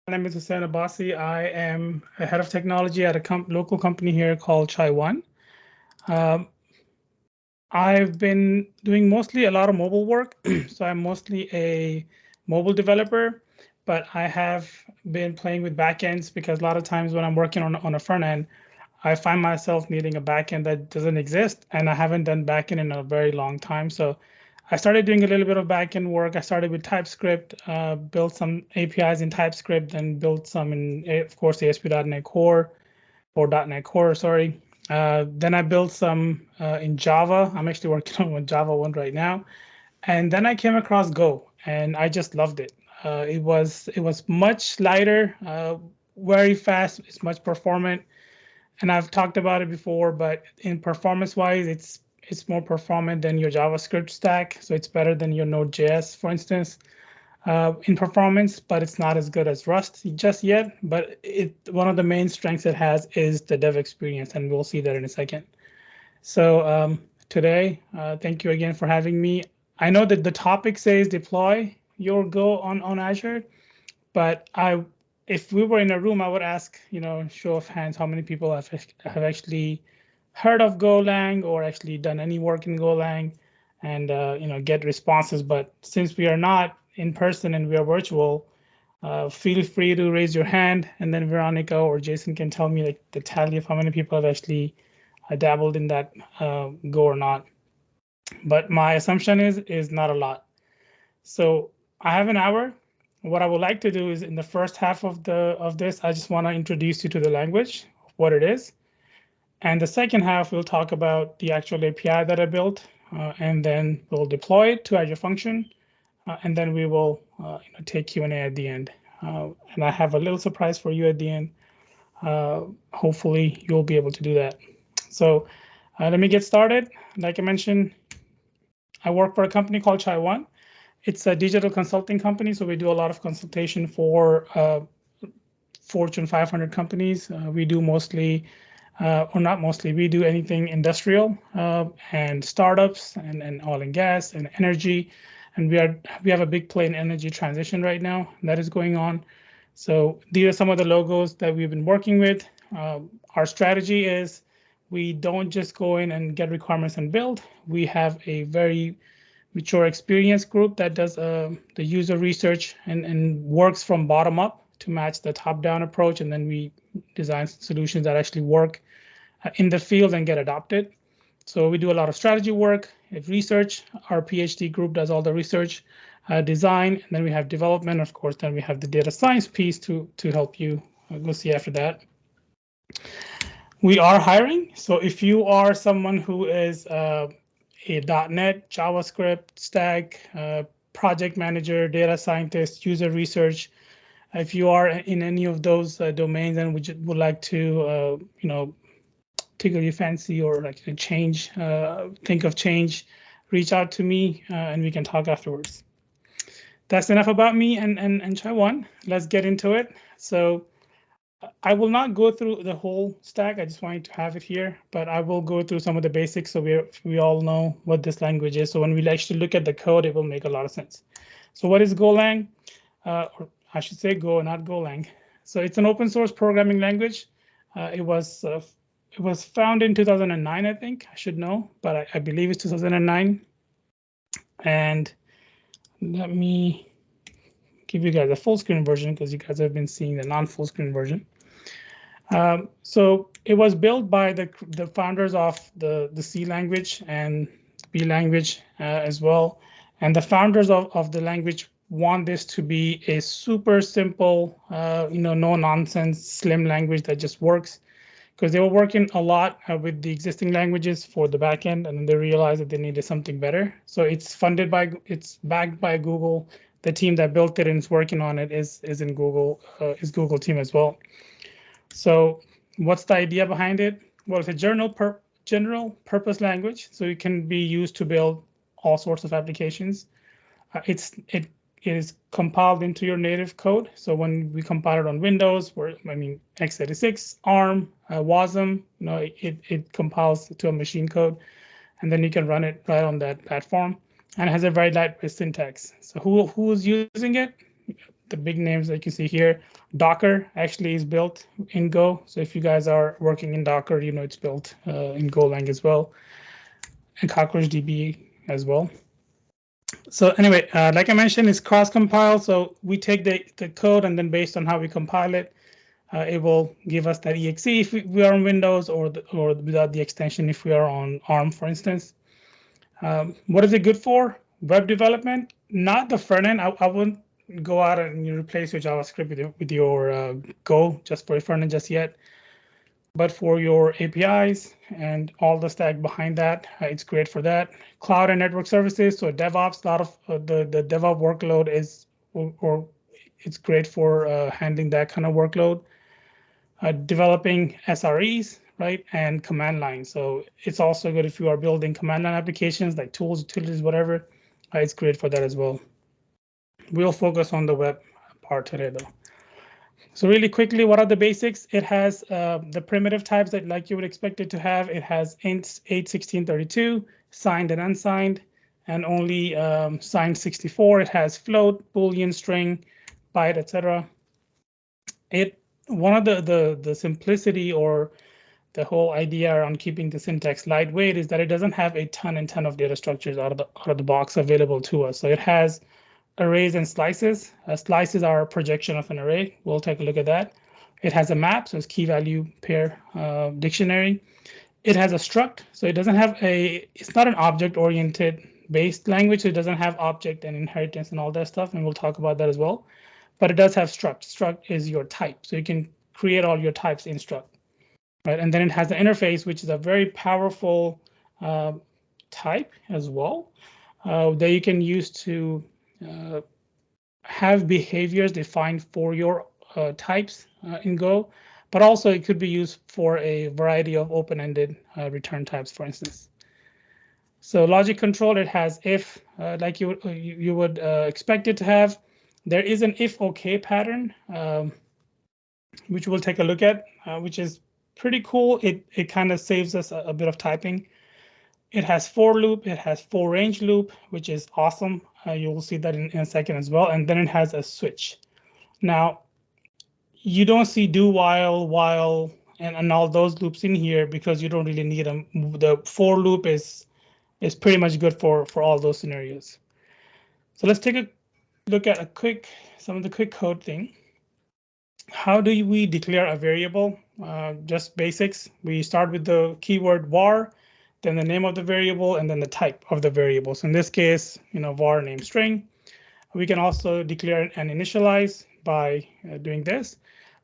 My name is Hussain Abbasi. I am a head of technology at a local company here called ChaiOne. Um, I've been doing mostly a lot of mobile work, so I'm mostly a mobile developer, but I have been playing with backends because a lot of times when I'm working on a front end, I find myself needing a backend that doesn't exist, and I haven't done backend in a very long time. So I started doing a little bit of backend work. I started with TypeScript, built some APIs in TypeScript, and built some in, of course, ASP.NET Core or .NET Core, sorry. Then I built some in Java. I'm actually working on Java 1 right now. And then I came across Go, and I just loved it. It was much lighter, very fast. It's much performant, and I've talked about it before. But in performance-wise, it's more performant than your JavaScript stack. So it's better than your Node.js, for instance, in performance. But it's not as good as Rust just yet. But one of the main strengths it has is the dev experience, and we'll see that in a second. So today, thank you again for having me. I know that the topic says deploy your Go on Azure, but if we were in a room, I would ask, show of hands, how many people have actually heard of Golang or actually done any work in Golang, and get responses. But since we are not in person and we are virtual, feel free to raise your hand, and then Veronica or Jason can tell me like the tally of how many people have actually dabbled in that Go or not. But my assumption is not a lot. So I have an hour. What I would like to do is in the first half of this, I just want to introduce you to the language, what it is. And the second half, we'll talk about the actual API that I built, and then we'll deploy it to Azure Function, and then we will take Q&A at the end. And I have a little surprise for you at the end. Hopefully, you'll be able to do that. So let me get started. Like I mentioned, I work for a company called ChaiOne. It's a digital consulting company, so we do a lot of consultation for Fortune 500 companies. We do mostly, or not mostly, we do anything industrial and startups and oil and gas and energy. And we have a big play in energy transition right now that is going on. So these are some of the logos that we've been working with. Our strategy is we don't just go in and get requirements and build. We have a very mature experience group that does the user research and works from bottom up to match the top-down approach, and then we design solutions that actually work in the field and get adopted. So we do a lot of strategy work, research. Our PhD group does all the research, design, and then we have development. Of course, then we have the data science piece to help you go see after that. We are hiring. So if you are someone who is a .NET, JavaScript, stack, project manager, data scientist, user research, if you are in any of those domains and would like to, tickle your fancy or like change, think of change, reach out to me and we can talk afterwards. That's enough about me and ChaiOne. Let's get into it. So I will not go through the whole stack. I just wanted to have it here, but I will go through some of the basics so we all know what this language is. So when we actually look at the code, it will make a lot of sense. So what is Golang? Or I should say Go, not Golang. So it's an open source programming language. It was founded in 2009, I think. I should know, but I believe it's 2009. And let me give you guys a full screen version because you guys have been seeing the non-full screen version. So it was built by the founders of the C language and B language as well. And the founders of the language want this to be a super simple, no nonsense, slim language that just works, because they were working a lot with the existing languages for the backend, and then they realized that they needed something better. So it's backed by Google. The team that built it and is working on it is in Google, is Google team as well. So what's the idea behind it? Well, it's a general purpose language, so it can be used to build all sorts of applications. It is compiled into your native code. So when we compile it on Windows, x86, ARM, WASM, it compiles to a machine code, and then you can run it right on that platform. And it has a very lightweight syntax. So who's using it? the big names that you see here. Docker actually is built in Go. So if you guys are working in Docker, you know it's built in Golang as well, and CockroachDB as well. So anyway, like I mentioned, it's cross-compile. So we take the code, and then based on how we compile it, it will give us that exe if we are on Windows, or without the extension if we are on ARM, for instance. What is it good for? Web development, not the front end. I wouldn't go out and replace your JavaScript with your Go just for a front end just yet. But for your APIs and all the stack behind that, it's great for that. Cloud and network services, so DevOps, a lot of the DevOps workload is, or it's great for handling that kind of workload. Developing SREs, right, and command line. So it's also good if you are building command line applications like tools, utilities, whatever. It's great for that as well. We'll focus on the web part today, though. So really quickly, what are the basics? It has the primitive types that like you would expect it to have. It has ints 8, 16, 32, signed and unsigned, and only signed 64. It has float, boolean, string, byte, etc. One of the simplicity or the whole idea around keeping the syntax lightweight is that it doesn't have a ton of data structures out of the box available to us. So it has arrays and slices. Slices are a projection of an array. We'll take a look at that. It has a map, so it's key value pair dictionary. It has a struct, so it doesn't have it's not an object oriented based language. So it doesn't have object and inheritance and all that stuff, and we'll talk about that as well. But it does have struct. Struct is your type, so you can create all your types in struct, right? And then it has the interface, which is a very powerful type as well that you can use to have behaviors defined for your types in Go, but also it could be used for a variety of open-ended return types, for instance. So logic control, it has if, like you would expect it to have. There is an if OK pattern, which we'll take a look at, which is pretty cool. It kind of saves us a bit of typing. It has for loop, it has for range loop, which is awesome. You will see that in a second as well. And then it has a switch. Now, you don't see do while, and all those loops in here because you don't really need them. The for loop is pretty much good for all those scenarios. So let's take a look at some of the quick code thing. How do we declare a variable? Just basics. We start with the keyword var, then the name of the variable, and then the type of the variable. So in this case, var name string. We can also declare and initialize by doing this.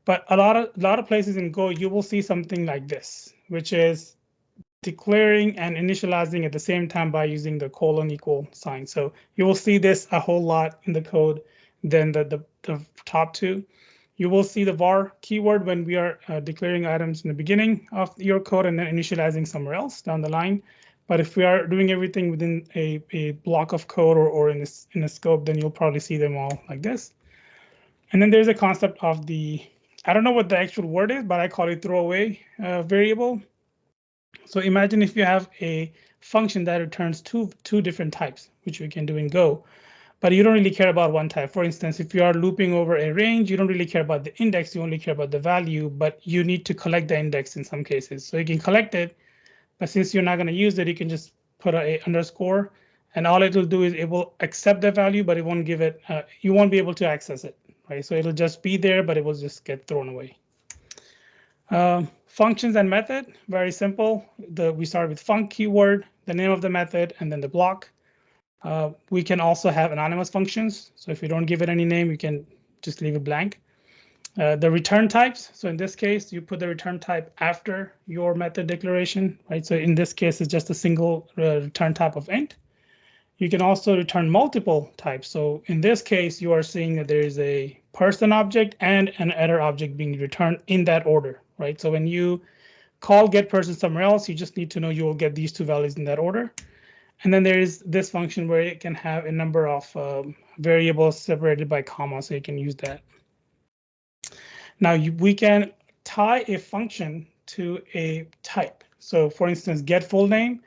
But a lot of places in Go, you will see something like this, which is declaring and initializing at the same time by using the := sign. So you will see this a whole lot in the code than the top two. You will see the var keyword when we are declaring items in the beginning of your code and then initializing somewhere else down the line. But if we are doing everything within a block of code or in a scope, then you'll probably see them all like this. And then there's a concept of I don't know what the actual word is, but I call it throwaway variable. So imagine if you have a function that returns two different types, which we can do in Go, but you don't really care about one type. For instance, if you are looping over a range, you don't really care about the index, you only care about the value, but you need to collect the index in some cases. So you can collect it, but since you're not going to use it, you can just put a underscore, and all it will do is it will accept the value, but it won't give it, you won't be able to access it, right? So it'll just be there, but it will just get thrown away. Functions and method, very simple. We start with func keyword, the name of the method, and then the block. We can also have anonymous functions. So if you don't give it any name, you can just leave it blank. The return types. So in this case, you put the return type after your method declaration, right? So in this case, it's just a single return type of int. You can also return multiple types. So in this case, you are seeing that there is a person object and an error object being returned in that order, right? So when you call get person somewhere else, you just need to know you will get these two values in that order. And then there is this function where it can have a number of variables separated by comma, so you can use that. Now we can tie a function to a type. So for instance, get full name.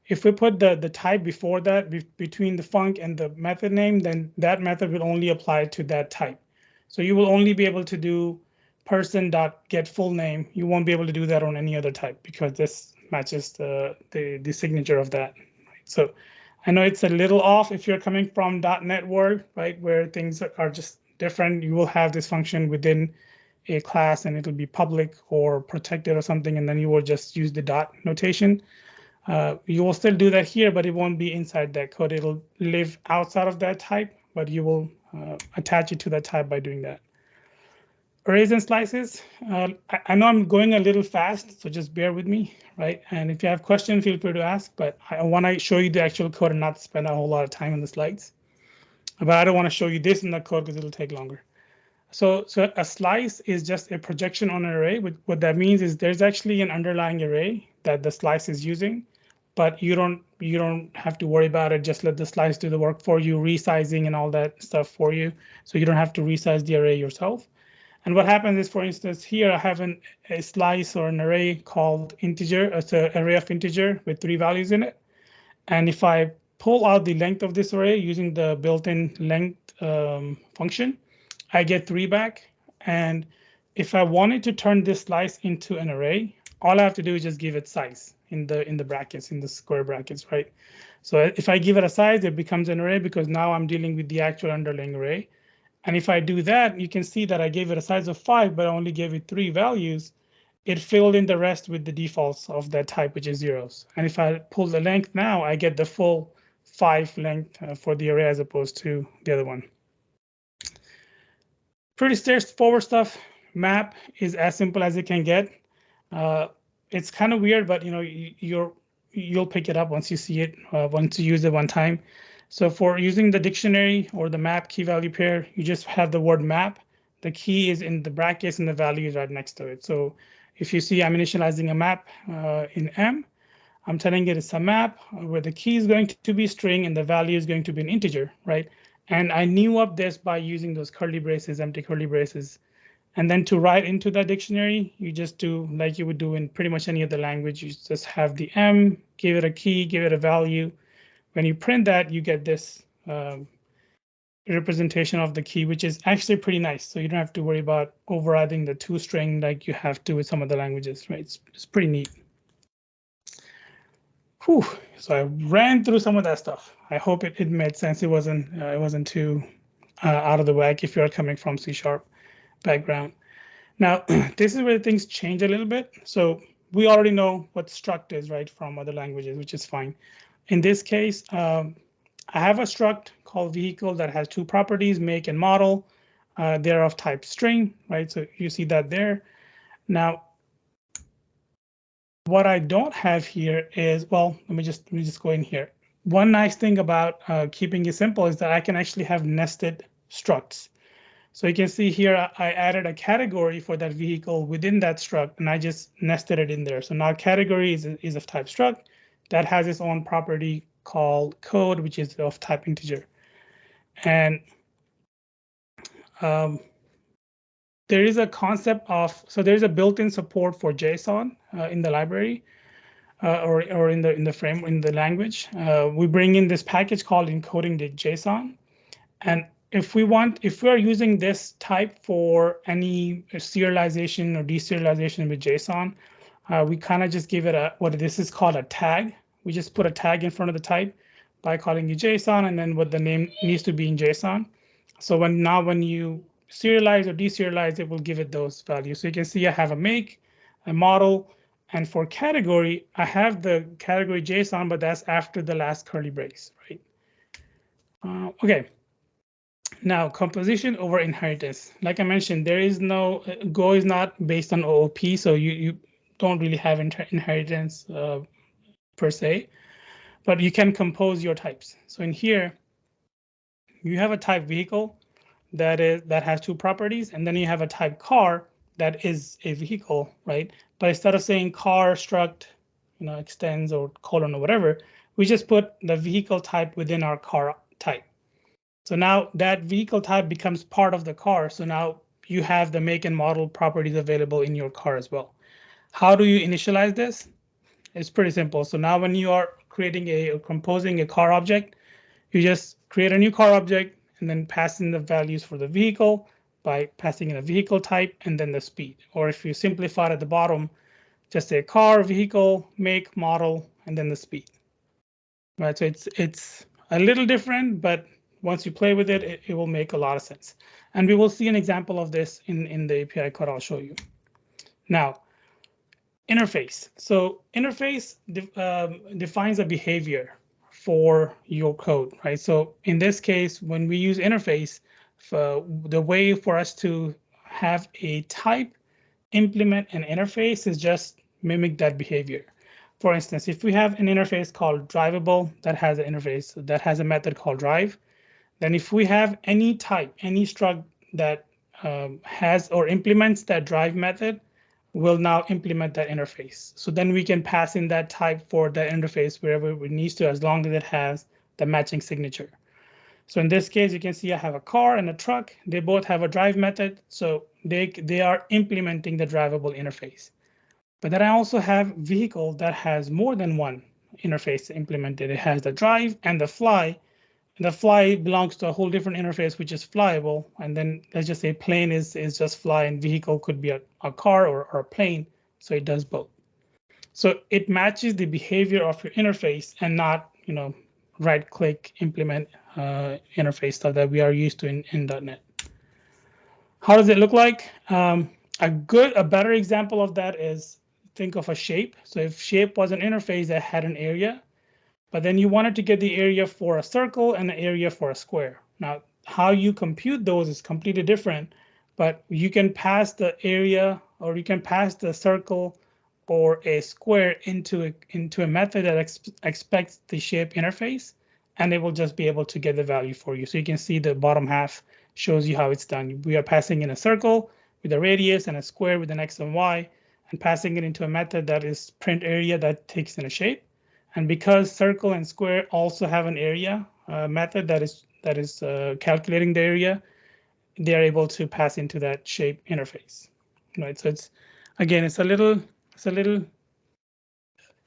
If we put the type before that, between the func and the method name, then that method will only apply to that type. So you will only be able to do person.getFullName. You won't be able to do that on any other type because this matches the signature of that. Right? So I know it's a little off if you're coming from .NET world, right, where things are just different. You will have this function within a class and it'll be public or protected or something, and then you will just use the dot notation. You will still do that here, but it won't be inside that code. It'll live outside of that type, but you will attach it to that type by doing that. Arrays and slices. I know I'm going a little fast, so just bear with me, right? And if you have questions, feel free to ask, but I want to show you the actual code and not spend a whole lot of time on the slides. But I don't want to show you this in the code because it'll take longer. So a slice is just a projection on an array. What that means is there's actually an underlying array that the slice is using, but you don't have to worry about it. Just let the slice do the work for you, resizing and all that stuff for you. So you don't have to resize the array yourself. And what happens is, for instance, here I have a slice or an array called integer. It's an array of integer with 3 values in it. And if I pull out the length of this array using the built-in length function, I get 3 back. And if I wanted to turn this slice into an array, all I have to do is just give it size in the brackets, in the square brackets, right? So if I give it a size, it becomes an array because now I'm dealing with the actual underlying array. And if I do that, you can see that I gave it a size of 5, but I only gave it 3 values. It filled in the rest with the defaults of that type, which is zeros. And if I pull the length now, I get the full 5 length for the array as opposed to the other one. Pretty straightforward stuff. Map is as simple as it can get. It's kind of weird, but you'll pick it up once you see it, once you use it one time. So for using the dictionary or the map key value pair, you just have the word map. The key is in the brackets and the value is right next to it. So if you see I'm initializing a map in M, I'm telling it it's a map where the key is going to be string and the value is going to be an integer, right? And I knew up this by using those curly braces, empty curly braces. And then to write into that dictionary, you just do like you would do in pretty much any other language. You just have the M, give it a key, give it a value. When you print that, you get this representation of the key, which is actually pretty nice. So you don't have to worry about overriding the toString like you have to with some other languages, right? It's pretty neat. Whew. So I ran through some of that stuff. I hope it made sense. It wasn't too out of the whack if you're coming from C# background. Now, this is where things change a little bit. So we already know what struct is, right, from other languages, which is fine. In this case, I have a struct called vehicle that has 2 properties, make and model. They're of type string, right? So you see that there. Now, what I don't have here is, well, let me just go in here. One nice thing about keeping it simple is that I can actually have nested structs. So you can see here, I added a category for that vehicle within that struct, and I just nested it in there. So now category is of type struct. That has its own property called code, which is of type integer. And there is a concept of, so there's a built-in support for JSON in the library or in the language. We bring in this package called encoding the JSON. And if we're using this type for any serialization or deserialization with JSON, we kind of just give it what this is called a tag. We just put a tag in front of the type by calling it JSON and then what the name needs to be in JSON. So when you serialize or deserialize, it will give it those values. So you can see I have a make, a model, and for category, I have the category JSON, but that's after the last curly brace, right? Okay. Now, composition over inheritance. Like I mentioned, there is no Go is not based on OOP, so you don't really have inheritance per se, but you can compose your types. So in here, you have a type vehicle that has 2 properties, and then you have a type car that is a vehicle, right? But instead of saying car struct, extends or colon or whatever, we just put the vehicle type within our car type. So now that vehicle type becomes part of the car. So now you have the make and model properties available in your car as well. How do you initialize this? It's pretty simple. So now when you are creating or composing a car object, you just create a new car object and then pass in the values for the vehicle by passing in a vehicle type and then the speed. Or if you simplify it at the bottom, just say car, vehicle, make, model, and then the speed. Right, so it's a little different, but once you play with it, it will make a lot of sense. And we will see an example of this in the API code I'll show you. Now, interface. So interface defines a behavior for your code, right? So in this case, when we use interface, the way for us to have a type implement an interface is just mimic that behavior. For instance, if we have an interface called drivable that has an interface that has a method called drive, then if we have any type, any struct that has or implements that drive method, will now implement that interface. So then we can pass in that type for the interface wherever it needs to, as long as it has the matching signature. So in this case, you can see I have a car and a truck. They both have a drive method, so they are implementing the drivable interface. But then I also have vehicle that has more than one interface implemented. It has the drive and the fly. And the fly belongs to a whole different interface, which is flyable. And then let's just say plane is just fly, and vehicle could be a car or a plane. So it does both. So it matches the behavior of your interface and not, right click implement interface stuff that we are used to in .NET. How does it look like? A better example of that is, think of a shape. So if shape was an interface that had an area, but then you wanted to get the area for a circle and an area for a square. Now, how you compute those is completely different, but you can pass the area or you can pass the circle or a square into a method that expects the shape interface, and it will just be able to get the value for you. So you can see the bottom half shows you how it's done. We are passing in a circle with a radius and a square with an X and Y, and passing it into a method that is print area that takes in a shape. And because circle and square also have an area method that is calculating the area, they are able to pass into that shape interface, right? So it's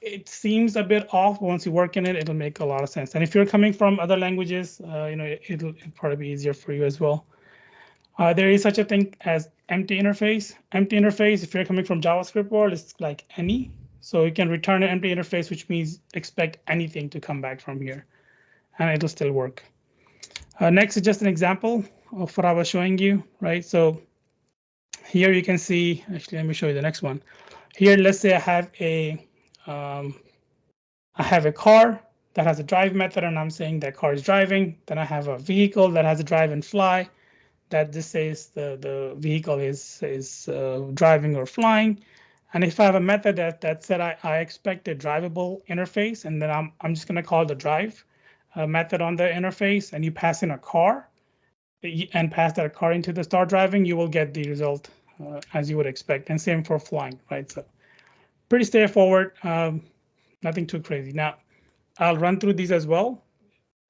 it seems a bit off, but once you work in it, it'll make a lot of sense. And if you're coming from other languages, it'll probably be easier for you as well. There is such a thing as empty interface. Empty interface, if you're coming from JavaScript world, it's like any. So you can return an empty interface, which means expect anything to come back from here, and it'll still work. Next is just an example of what I was showing you, right? So here you can see, actually, let me show you the next one. Here, let's say I have a car that has a drive method, and I'm saying that car is driving. Then I have a vehicle that has a drive and fly. That this says the vehicle is driving or flying. And if I have a method that said I expect a drivable interface, and then I'm just going to call the drive method on the interface, and you pass in a car and pass that car into the start driving, you will get the result as you would expect. And same for flying, right? So pretty straightforward, nothing too crazy. Now, I'll run through these as well.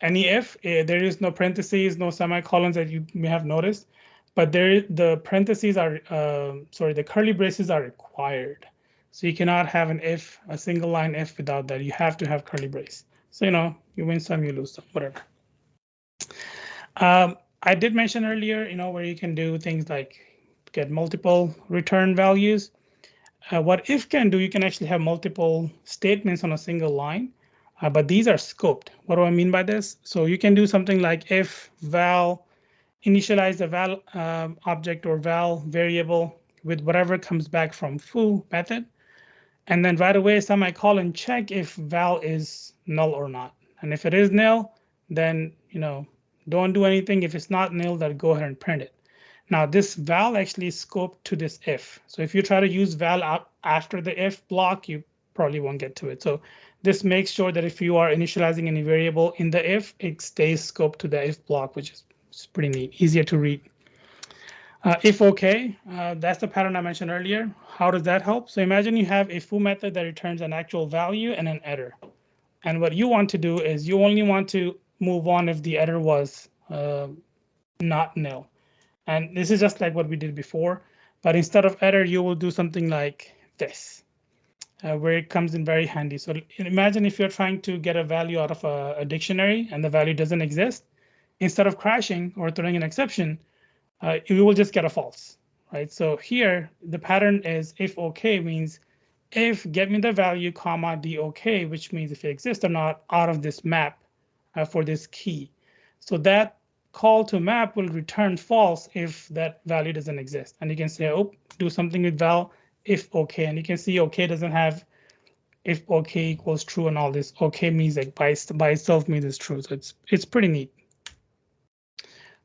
Any if, there is no parentheses, no semicolons that you may have noticed, but the parentheses are, the curly braces are required. So you cannot have a single line if without that. You have to have curly brace. So, you win some, you lose some, whatever. I did mention earlier, where you can do things like get multiple return values. What if can do, you can actually have multiple statements on a single line. But these are scoped. What do I mean by this? So you can do something like if val, initialize the val object or val variable with whatever comes back from foo method. And then right away, semicolon check if val is null or not. And if it is nil, then, don't do anything. If it's not nil, then go ahead and print it. Now this val actually is scoped to this if. So if you try to use val after the if block, you probably won't get to it. So this makes sure that if you are initializing any variable in the if, it stays scoped to the if block, which is pretty neat, easier to read. If okay, that's the pattern I mentioned earlier. How does that help? So imagine you have a foo method that returns an actual value and an error. And what you want to do is you only want to move on if the error was not nil. And this is just like what we did before, but instead of error, you will do something like this. Where it comes in very handy. So imagine if you're trying to get a value out of a dictionary and the value doesn't exist. Instead of crashing or throwing an exception, you will just get a false, right? So here the pattern is if OK means if get me the value comma d OK, which means if it exists or not out of this map for this key. So that call to map will return false if that value doesn't exist. And you can say, oh, do something with val if OK. And you can see OK doesn't have if OK equals true and all this. OK means like by itself means it's true. So it's pretty neat.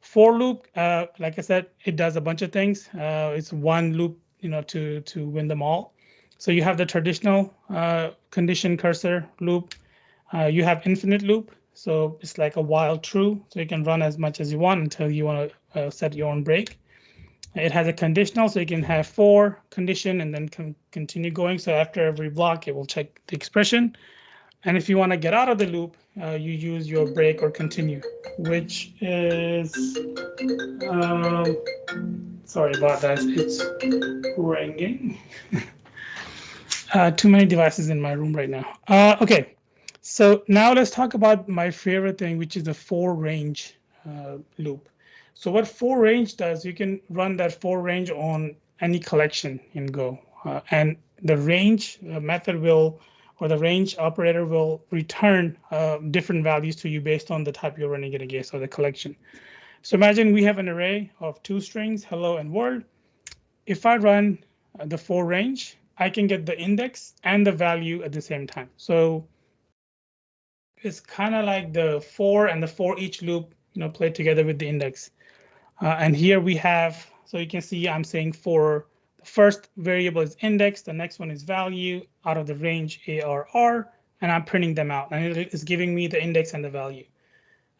For loop, like I said, it does a bunch of things. It's one loop, to win them all. So you have the traditional condition cursor loop. You have infinite loop. So it's like a while true. So you can run as much as you want until you want to set your own break. It has a conditional, so you can have for condition and then continue going. So after every block, it will check the expression. And if you want to get out of the loop, you use your break or continue, which is, sorry about that, it's ringing. Too many devices in my room right now. OK, so now let's talk about my favorite thing, which is the for range loop. So what for range does, you can run that for range on any collection in Go. And the range method will, or the range operator will return different values to you based on the type you're running it against, or the collection. So imagine we have an array of 2 strings, hello and world. If I run the for range, I can get the index and the value at the same time. So it's kind of like the for and the for each loop, play together with the index. And here we have, so you can see I'm saying for the first variable is index, the next one is value out of the range ARR, and I'm printing them out. And it is giving me the index and the value.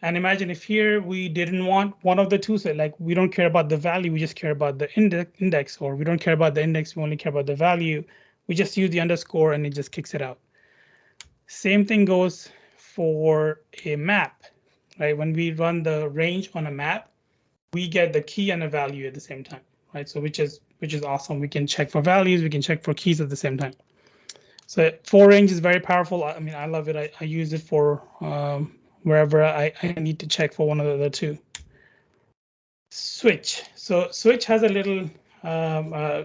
And imagine if here we didn't want one of the two, so like we don't care about the value, we just care about the index, or we don't care about the index, we only care about the value. We just use the underscore and it just kicks it out. Same thing goes for a map, right? When we run the range on a map, we get the key and a value at the same time, right? So which is awesome. We can check for values, we can check for keys at the same time. So for range is very powerful. I mean, I love it. I use it for wherever I need to check for one of the other two. Switch. So switch has a little, I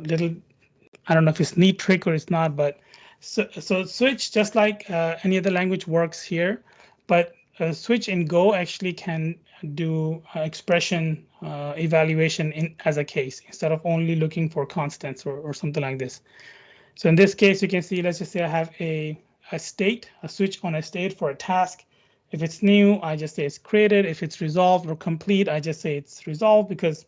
don't know if it's neat trick or it's not, but so switch, just like any other language, works here, but switch in Go actually can do expression evaluation as a case instead of only looking for constants or something like this. So in this case, you can see, let's just say I have a state, a switch on a state for a task. If it's new, I just say it's created. If it's resolved or complete, I just say it's resolved, because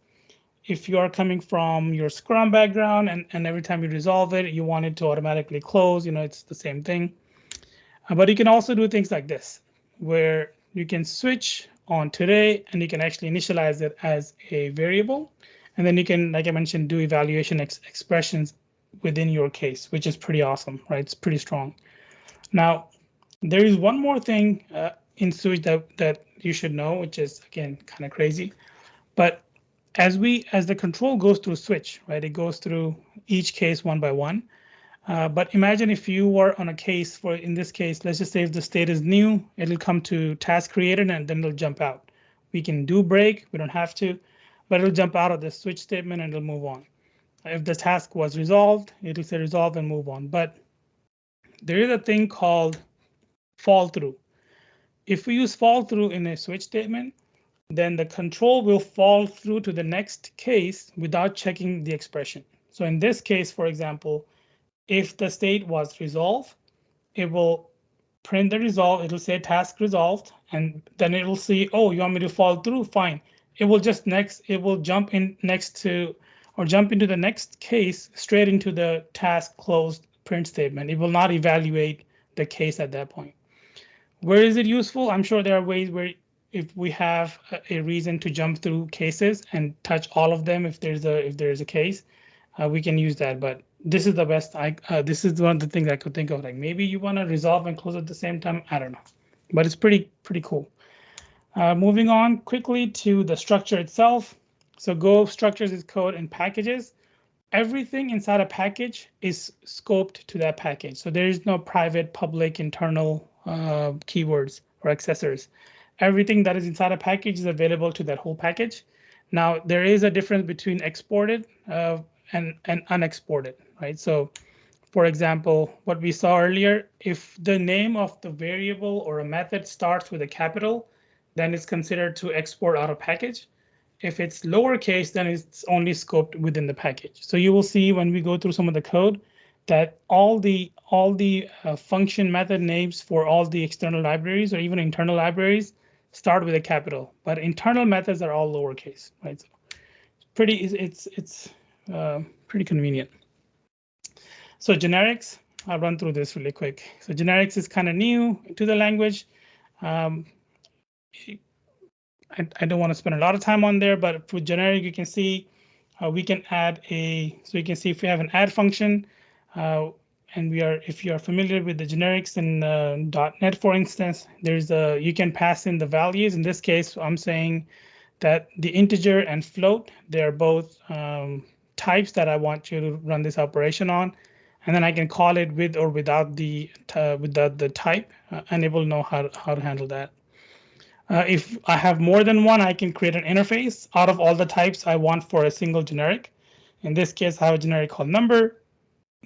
if you are coming from your Scrum background and every time you resolve it, you want it to automatically close, it's the same thing. But you can also do things like this, where you can switch on today and you can actually initialize it as a variable. And then you can, like I mentioned, do evaluation expressions within your case, which is pretty awesome, right? It's pretty strong. Now, there is one more thing in switch that you should know, which is, again, kind of crazy. But as the control goes through switch, right, it goes through each case one by one. But imagine if you were on a case for, in this case, let's just say if the state is new, it'll come to task created and then it'll jump out. We can do break, we don't have to, but it'll jump out of the switch statement and it'll move on. If the task was resolved, it'll say resolve and move on. But there is a thing called fall through. If we use fall through in a switch statement, then the control will fall through to the next case without checking the expression. So in this case, for example, if the state was resolved, it will print the result. It'll say task resolved, and then it will see, oh, you want me to fall through? Fine. It will just it will jump in next to, or jump into the next case straight into the task closed print statement. It will not evaluate the case at that point. Where is it useful? I'm sure there are ways where if we have a reason to jump through cases and touch all of them, if there's a case, we can use that. But this is the best. This is one of the things I could think of. Like maybe you want to resolve and close at the same time. I don't know, but it's pretty cool. Moving on quickly to the structure itself. So Go structures its code in packages. Everything inside a package is scoped to that package. So there is no private, public, internal keywords or accessors. Everything that is inside a package is available to that whole package. Now, there is a difference between exported and unexported, right? So, for example, what we saw earlier, if the name of the variable or a method starts with a capital, then it's considered to export out of package. If it's lowercase, then it's only scoped within the package. So you will see when we go through some of the code that all the function method names for all the external libraries or even internal libraries start with a capital, but internal methods are all lowercase, right? So it's pretty convenient. So generics, I'll run through this really quick. So generics is kind of new to the language. I don't want to spend a lot of time on there, but for generic, you can see we can add so you can see if we have an add function, and if you are familiar with the generics in .NET, for instance, you can pass in the values. In this case, I'm saying that the integer and float, they're both types that I want you to run this operation on. And then I can call it with or without the type, and it will know how to handle that. If I have more than one, I can create an interface out of all the types I want for a single generic. In this case, I have a generic called number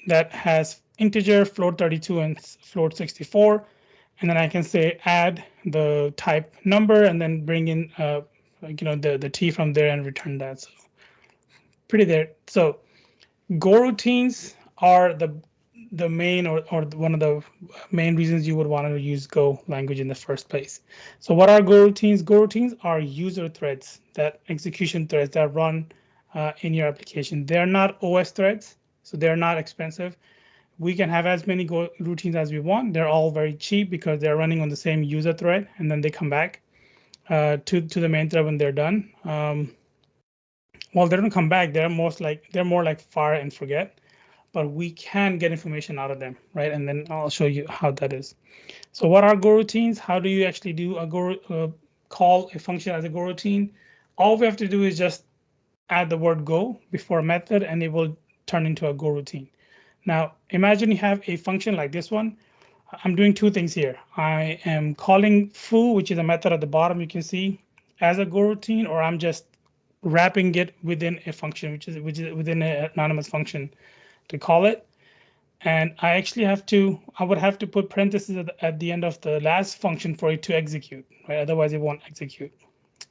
that has integer, float 32, and float 64. And then I can say add the type number and then bring in the t from there and return that. So pretty there. So goroutines are the main or one of the main reasons you would want to use Go language in the first place. So what are goroutines? Goroutines are user threads, execution threads that run in your application. They're not OS threads, so they're not expensive. We can have as many routines as we want. They're all very cheap because they're running on the same user thread, and then they come back to the main thread when they're done. Well, they don't come back. They're more like fire and forget, but we can get information out of them, right? And then I'll show you how that is. So what are goroutines? How do you actually do call a function as a goroutine? All we have to do is just add the word go before a method, and it will turn into a goroutine. Now, imagine you have a function like this one. I'm doing two things here. I am calling foo, which is a method at the bottom, you can see, as a goroutine, or I'm just wrapping it within a function, which is within an anonymous function to call it. And I would have to put parentheses at the end of the last function for it to execute, right? Otherwise it won't execute.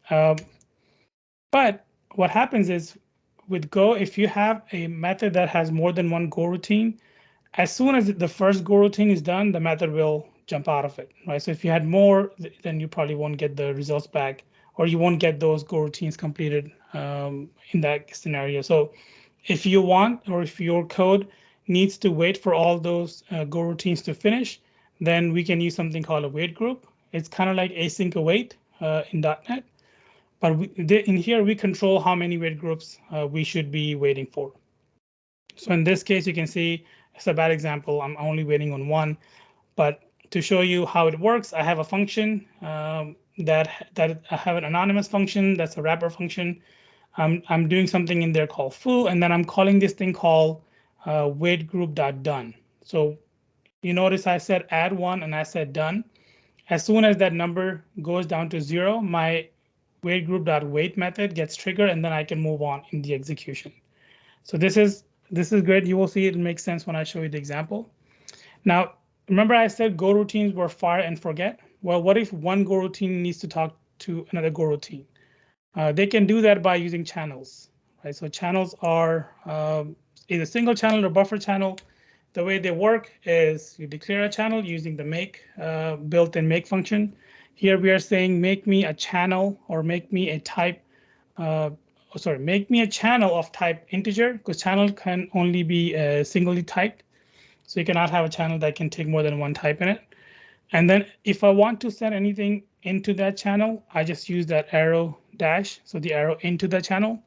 But what happens is with Go, if you have a method that has more than one goroutine, as soon as the first goroutine is done, the method will jump out of it, right? So if you had more, then you probably won't get the results back, or you won't get those goroutines completed in that scenario. So if you want, or if your code needs to wait for all those goroutines to finish, then we can use something called a wait group. It's kind of like async await in .NET, but in here we control how many wait groups we should be waiting for. So in this case, you can see it's a bad example. I'm only waiting on one, but to show you how it works, I have a function that I have an anonymous function that's a wrapper function. I'm doing something in there called foo, and then I'm calling this thing called waitGroup.done. So you notice I said add one and I said done. As soon as that number goes down to 0, my waitGroup.wait method gets triggered, and then I can move on in the execution. So this is great. You will see it makes sense when I show you the example. Now, remember I said goroutines were fire and forget? Well, what if one goroutine needs to talk to another goroutine? They can do that by using channels, right? So channels are either single channel or buffer channel. The way they work is you declare a channel using the make built-in make function. Here we are saying make me a channel, or make me a type. Make me a channel of type integer, because channel can only be singly typed. So you cannot have a channel that can take more than one type in it. And then if I want to send anything into that channel, I just use that arrow dash, so the arrow into the channel.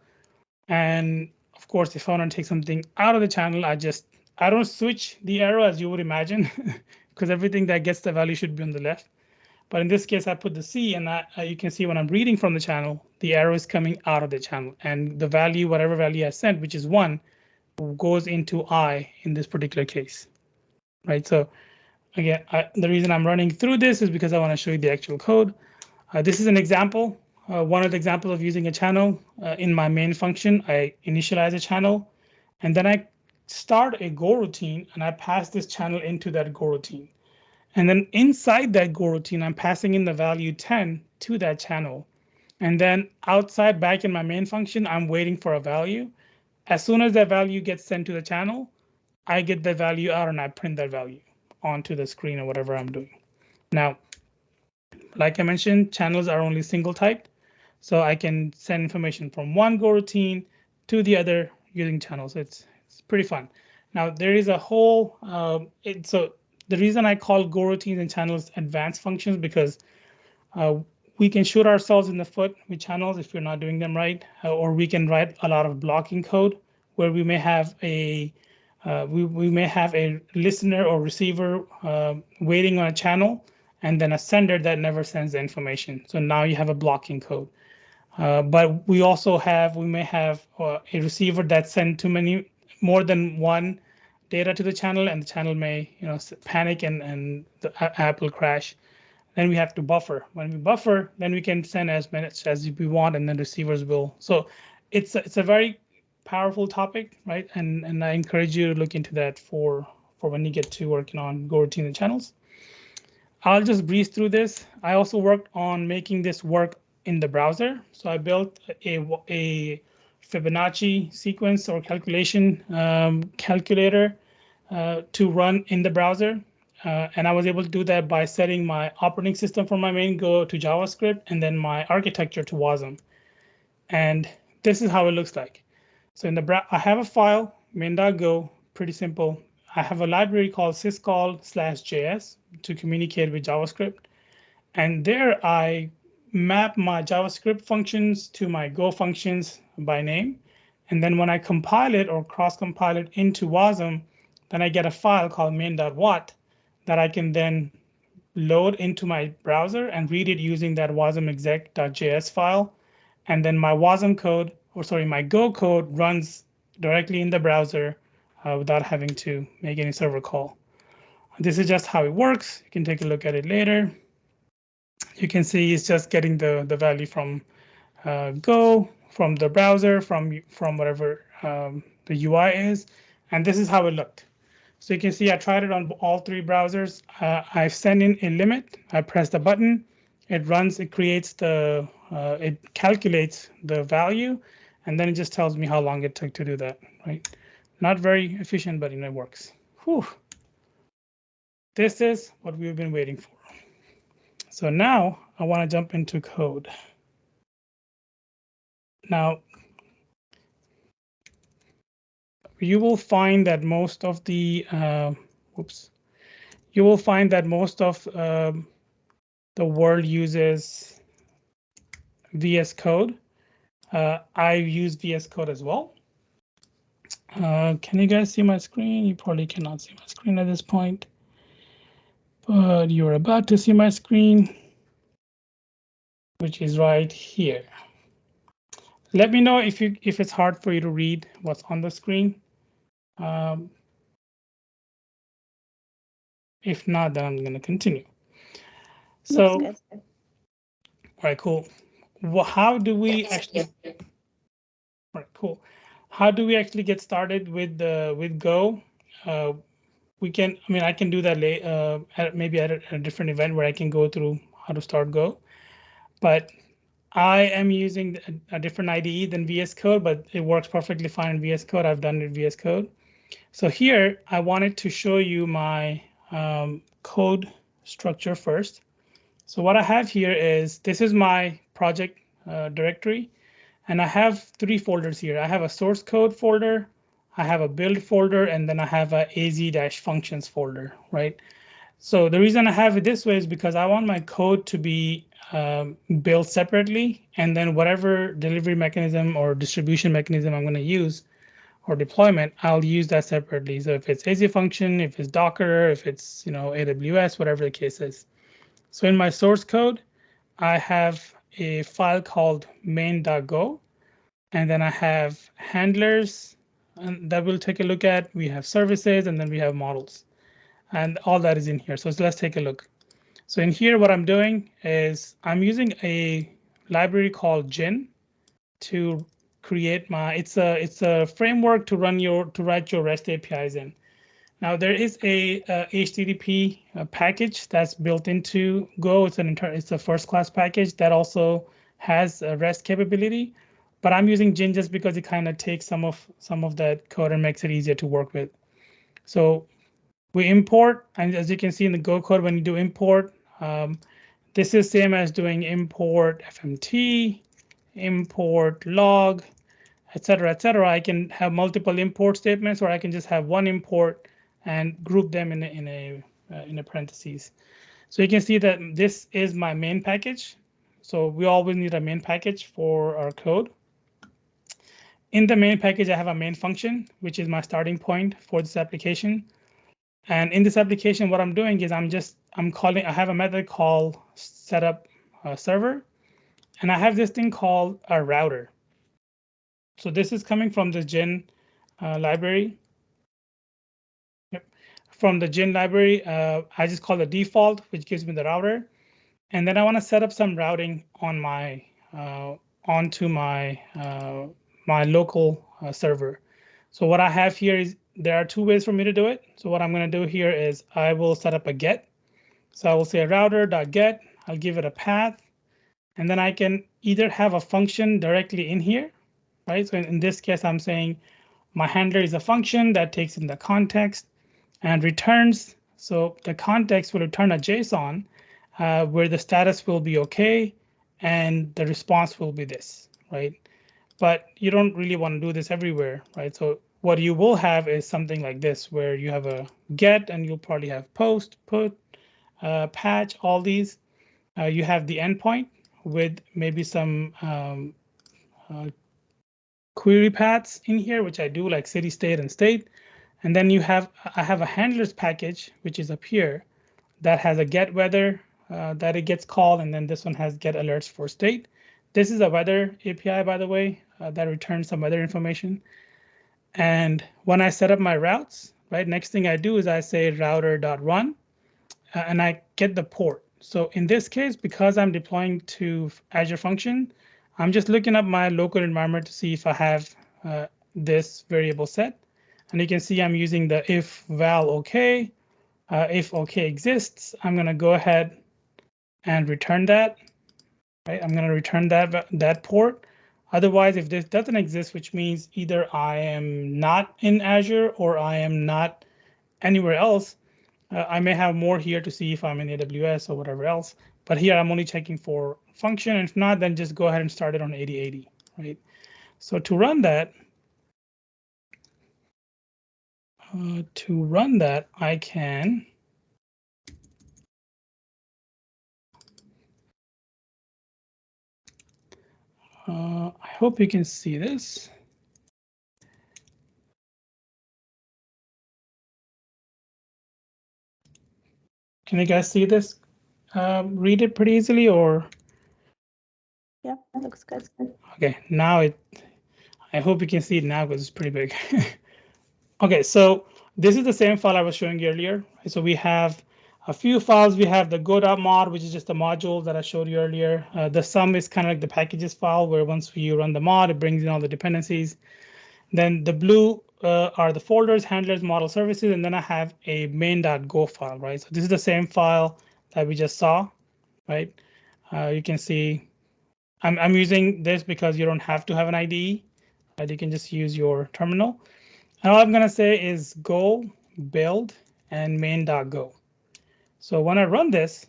And of course, if I want to take something out of the channel, I don't switch the arrow as you would imagine, because everything that gets the value should be on the left. But in this case, I put the C, and you can see when I'm reading from the channel, the arrow is coming out of the channel, and the value, whatever value I sent, which is 1, goes into I in this particular case, right? So again, the reason I'm running through this is because I want to show you the actual code. This is an example. one of the examples of using a channel in my main function, I initialize a channel, and then I start a goroutine, and I pass this channel into that goroutine. And then inside that goroutine, I'm passing in the value 10 to that channel. And then outside back in my main function, I'm waiting for a value. As soon as that value gets sent to the channel, I get the value out and I print that value onto the screen or whatever I'm doing. Now, like I mentioned, channels are only single type. So I can send information from one goroutine to the other using channels. It's pretty fun. Now there is a whole, so the reason I call goroutines and channels advanced functions because we can shoot ourselves in the foot with channels if we're not doing them right, or we can write a lot of blocking code where we may have a we may have a listener or receiver waiting on a channel, and then a sender that never sends the information. So now you have a blocking code. But we also we may have a receiver that sends more than one data to the channel, and the channel may panic and the app will crash. Then we have to buffer. When we buffer, then we can send as many as we want, and then receivers will. So it's a very powerful topic, right? And I encourage you to look into that for when you get to working on goroutines and channels. I'll just breeze through this. I also worked on making this work in the browser. So I built a Fibonacci sequence or calculation calculator to run in the browser. And I was able to do that by setting my operating system for my main Go to JavaScript and then my architecture to WASM. And this is how it looks like. So I have a file, main.go, pretty simple. I have a library called syscall/js to communicate with JavaScript. And there I map my JavaScript functions to my Go functions by name. And then when I compile it or cross-compile it into WASM, then I get a file called main.wat that I can then load into my browser and read it using that wasm exec.js file. And then my WASM code, my Go code runs directly in the browser without having to make any server call. This is just how it works. You can take a look at it later. You can see it's just getting the value from Go, from the browser, from whatever the UI is. And this is how it looked. So you can see I tried it on all three browsers. I send in a limit. I press the button. It runs. It creates it calculates the value, and then it just tells me how long it took to do that. Right? Not very efficient, but it works. Whew. This is what we've been waiting for. So now I want to jump into code. Now, you will find that most of the the world uses VS Code. I use VS Code as well. Can you guys see my screen? You probably cannot see my screen at this point, but you're about to see my screen, which is right here. Let me know if it's hard for you to read what's on the screen. If not, then I'm going to continue. So, all right, cool. Well, how do we actually? All right, cool. How do we actually get started with Go? I can do that later, maybe at a different event where I can go through how to start Go. But I am using a different IDE than VS Code, but it works perfectly fine in VS Code. I've done it in VS Code. So here, I wanted to show you my code structure first. So what I have here is, this is my project directory, and I have three folders here. I have a source code folder, I have a build folder, and then I have a az-functions folder, right? So the reason I have it this way is because I want my code to be built separately, and then whatever delivery mechanism or distribution mechanism I'm going to use or deployment, I'll use that separately. So if it's Azure Function, if it's Docker, if it's AWS, whatever the case is. So in my source code, I have a file called main.go, and then I have handlers that we'll take a look at. We have services, and then we have models, and all that is in here. So let's take a look. So in here, what I'm doing is I'm using a library called Gin to create my. It's a framework to write your REST APIs in. Now there is a HTTP package that's built into Go. It's a first-class package that also has a REST capability, but I'm using Gin just because it kind of takes some of that code and makes it easier to work with. So we import, and as you can see in the Go code, when you do import, this is same as doing import FMT, import log, etc., etc. I can have multiple import statements, or I can just have one import and group them in a parentheses. So you can see that this is my main package. So we always need a main package for our code. In the main package, I have a main function, which is my starting point for this application. And in this application, what I'm doing is I have a method called setup server, and I have this thing called a router. So this is coming from the Gin library. Yep. From the Gin library, I just call the default, which gives me the router. And then I want to set up some routing on my onto my my local server. So what I have here is there are two ways for me to do it. So what I'm going to do here is I will set up a get. So I will say router.get. I'll give it a path, and then I can either have a function directly in here, right? So in this case, I'm saying my handler is a function that takes in the context and returns. So the context will return a JSON where the status will be OK and the response will be this, right? But you don't really want to do this everywhere, right? So what you will have is something like this, where you have a get and you'll probably have post, put, patch, all these. You have the endpoint with maybe some query paths in here, which I do, like city, state, and state. And then I have a handlers package, which is up here, that has a get weather that it gets called, and then this one has get alerts for state. This is a weather API, by the way, that returns some weather information. And when I set up my routes, right, next thing I do is I say router.run, and I get the port. So in this case, because I'm deploying to Azure Function, I'm just looking up my local environment to see if I have this variable set. And you can see I'm using the if val OK. If OK exists, I'm going to go ahead and return that. Right? I'm going to return that port. Otherwise, if this doesn't exist, which means either I am not in Azure or I am not anywhere else, I may have more here to see if I'm in AWS or whatever else. But here I'm only checking for function. And if not, then just go ahead and start it on 8080, right? So to run that, I can I hope you can see this. Can you guys see this? Read it pretty easily, or? Yeah, that looks good. Okay, now I hope you can see it now because it's pretty big. Okay, so this is the same file I was showing you earlier. So we have a few files. We have the go.mod, which is just the module that I showed you earlier. The sum is kind of like the packages file, where once you run the mod, it brings in all the dependencies. Then the blue are the folders, handlers, model services, and then I have a main.go file, right? So this is the same file that we just saw, right? You can see I'm using this because you don't have to have an IDE, right? You can just use your terminal. And all I'm going to say is go build and main.go. So when I run this,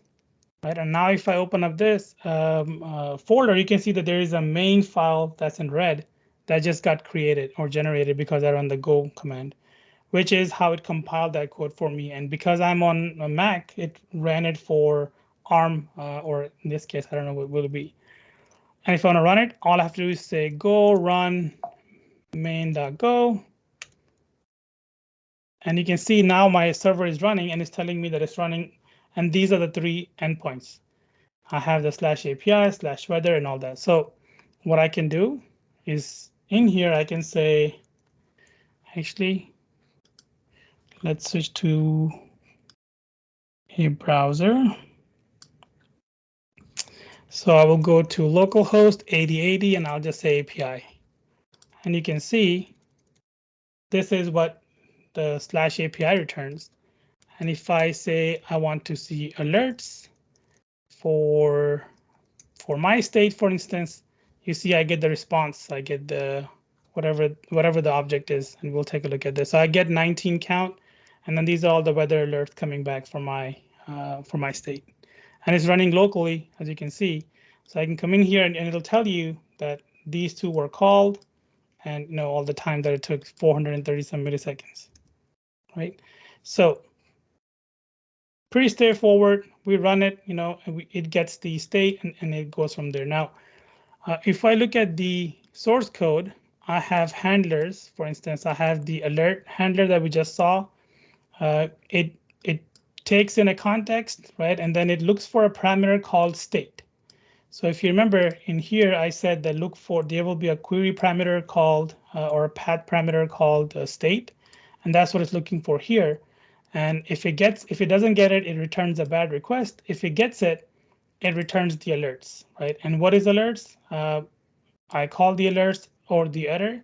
right, and now if I open up this folder, you can see that there is a main file that's in red that just got created or generated because I run the go command, which is how it compiled that code for me. And because I'm on a Mac, it ran it for ARM, or in this case, I don't know what will it be. And if I want to run it, all I have to do is say go run main.go. And you can see now my server is running and it's telling me that it's running. And these are the three endpoints. I have the /API, /weather, and all that. So what I can do is in here, I can say, actually, let's switch to a browser. So I will go to localhost 8080 and I'll just say API. And you can see this is what the /API returns. And if I say I want to see alerts for my state, for instance, you see I get the response. I get the whatever the object is, and we'll take a look at this. So I get 19 count, and then these are all the weather alerts coming back for my state. And it's running locally, as you can see. So I can come in here and it'll tell you that these two were called, and all the time that it took 430 some milliseconds, right? So pretty straightforward. We run it, and it gets the state and it goes from there. Now, if I look at the source code, I have handlers. For instance, I have the alert handler that we just saw. It takes in a context, right? And then it looks for a parameter called state. So if you remember in here, I said that there will be a query parameter called or a path parameter called state. And that's what it's looking for here. And if it doesn't get it, it returns a bad request. If it gets it, it returns the alerts, right? And what is alerts? I call the alerts or the error,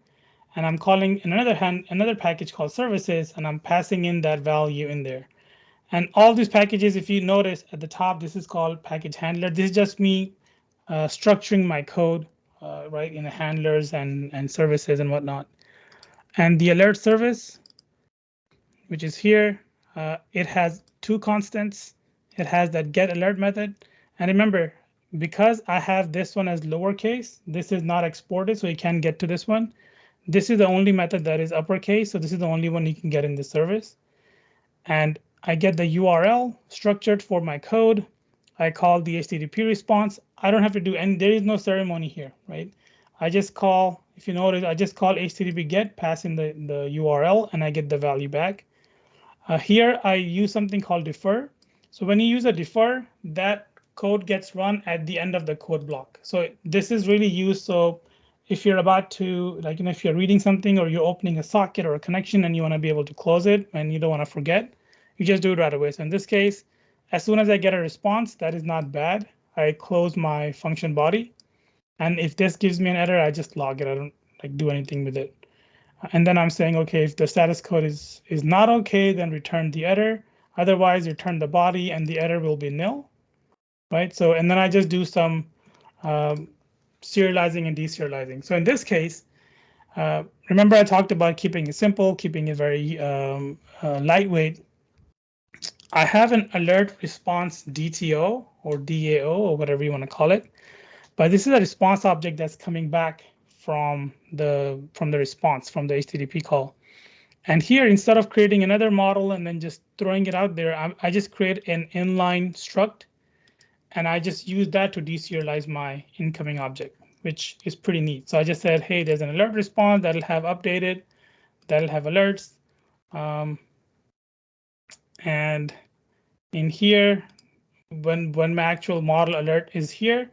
and I'm calling another package called services, and I'm passing in that value in there. And all these packages, if you notice at the top, this is called package handler. This is just me structuring my code, right, in the handlers and services and whatnot. And the alert service, which is here, it has two constants. It has that get alert method. And remember, because I have this one as lowercase, this is not exported, so you can't get to this one. This is the only method that is uppercase, so this is the only one you can get in the service. And I get the URL structured for my code. I call the HTTP response. I don't have to do any, there is no ceremony here, right? I just call, if you notice, I just call HTTP get, pass in the URL, and I get the value back. Here I use something called defer. So when you use a defer, that code gets run at the end of the code block. So this is really used. So if you're about to, if you're reading something or you're opening a socket or a connection and you want to be able to close it and you don't want to forget, you just do it right away. So in this case, as soon as I get a response, that is not bad. I close my function body. And if this gives me an error, I just log it. I don't do anything with it. And then I'm saying, OK, if the status code is not OK, then return the error. Otherwise, return the body and the error will be nil, right? So, and then I just do some serializing and deserializing. So in this case, remember I talked about keeping it simple, keeping it very lightweight. I have an alert response DTO or DAO or whatever you want to call it. But this is a response object that's coming back from the response, from the HTTP call. And here, instead of creating another model and then just throwing it out there, I just create an inline struct, and I just use that to deserialize my incoming object, which is pretty neat. So I just said, hey, there's an alert response that'll have updated, that'll have alerts. And in here, when my actual model alert is here,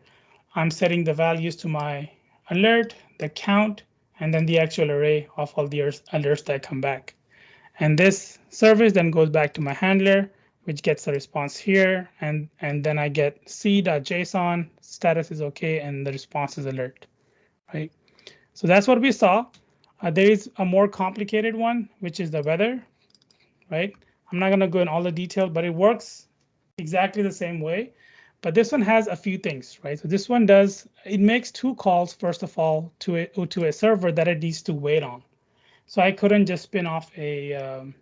I'm setting the values to my alert, the count, and then the actual array of all the alerts that come back. And this service then goes back to my handler, which gets a response here, and then I get c.json, status is OK, and the response is alert, right? So that's what we saw. There is a more complicated one, which is the weather, right? I'm not going to go in all the detail, but it works exactly the same way. But this one has a few things, right? So this one it makes two calls, first of all, to a server that it needs to wait on. So I couldn't just spin off a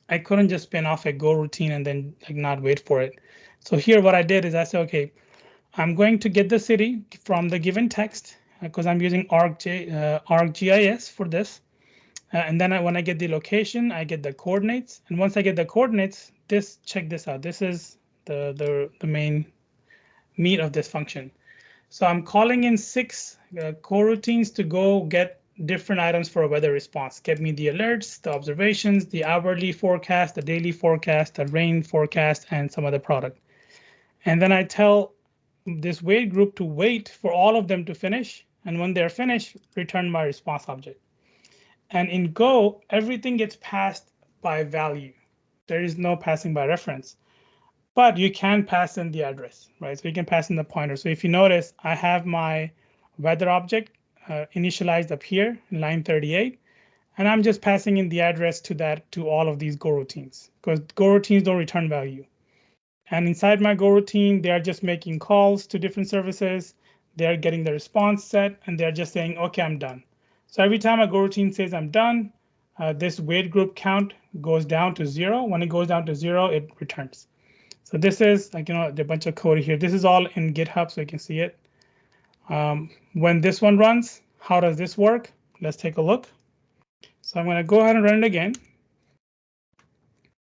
goroutine and then not wait for it. So here what I did is I said, OK, I'm going to get the city from the given text because I'm using ArcGIS for this. And then when I get the location, I get the coordinates. And once I get the coordinates, check this out. This is the main meat of this function. So I'm calling in 6 coroutines to go get different items for a weather response. Get me the alerts, the observations, the hourly forecast, the daily forecast, the rain forecast, and some other product. And then I tell this wait group to wait for all of them to finish. And when they're finished, return my response object. And in Go, everything gets passed by value. There is no passing by reference. but you can pass in the address, right? So you can pass in the pointer. So if you notice, I have my weather object initialized up here in line 38, and I'm just passing in the address to all of these goroutines, because goroutines don't return value. And inside my goroutine, they are just making calls to different services. They're getting the response set, and they're just saying, OK, I'm done. So every time a goroutine says I'm done, this wait group count goes down to 0. When it goes down to 0, it returns. So this is like, the bunch of code here. This is all in GitHub, so you can see it. When this one runs, how does this work? Let's take a look. So I'm going to go ahead and run it again.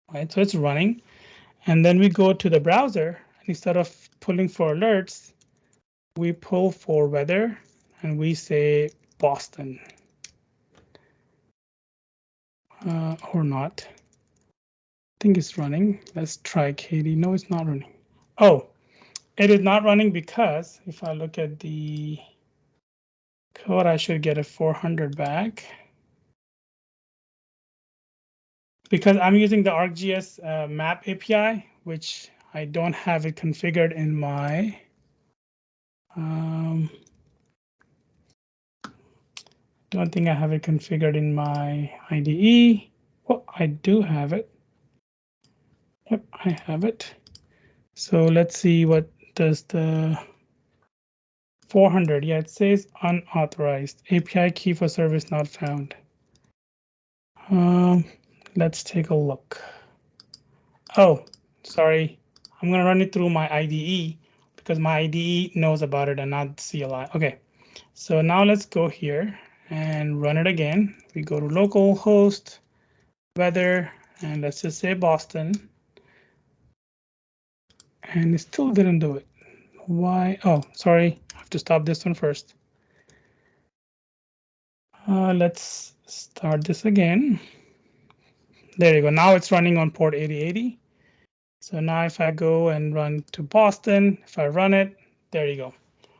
All right, so it's running. And then we go to the browser, and instead of pulling for alerts, we pull for weather, and we say Boston. Or not. I think it's running. Let's try Katie. No, it's not running. Oh, it is not running because if I look at the code, I should get a 400 back. Because I'm using the ArcGIS map API, which I don't have it configured in my don't think I have it configured in my IDE. Well, I do have it. Yep, I have it. So let's see what does the 400. Yeah, it says unauthorized. API key for service not found. Let's take a look. Oh, sorry. I'm going to run it through my IDE because my IDE knows about it and not CLI. OK, so now let's go here and run it again. We go to localhost, weather, and let's just say Boston. And it still didn't do it. Why? Oh, sorry. I have to stop this one first. Let's start this again. There you go. Now it's running on port 8080. So now if I go and run to Boston, if I run it, there you go.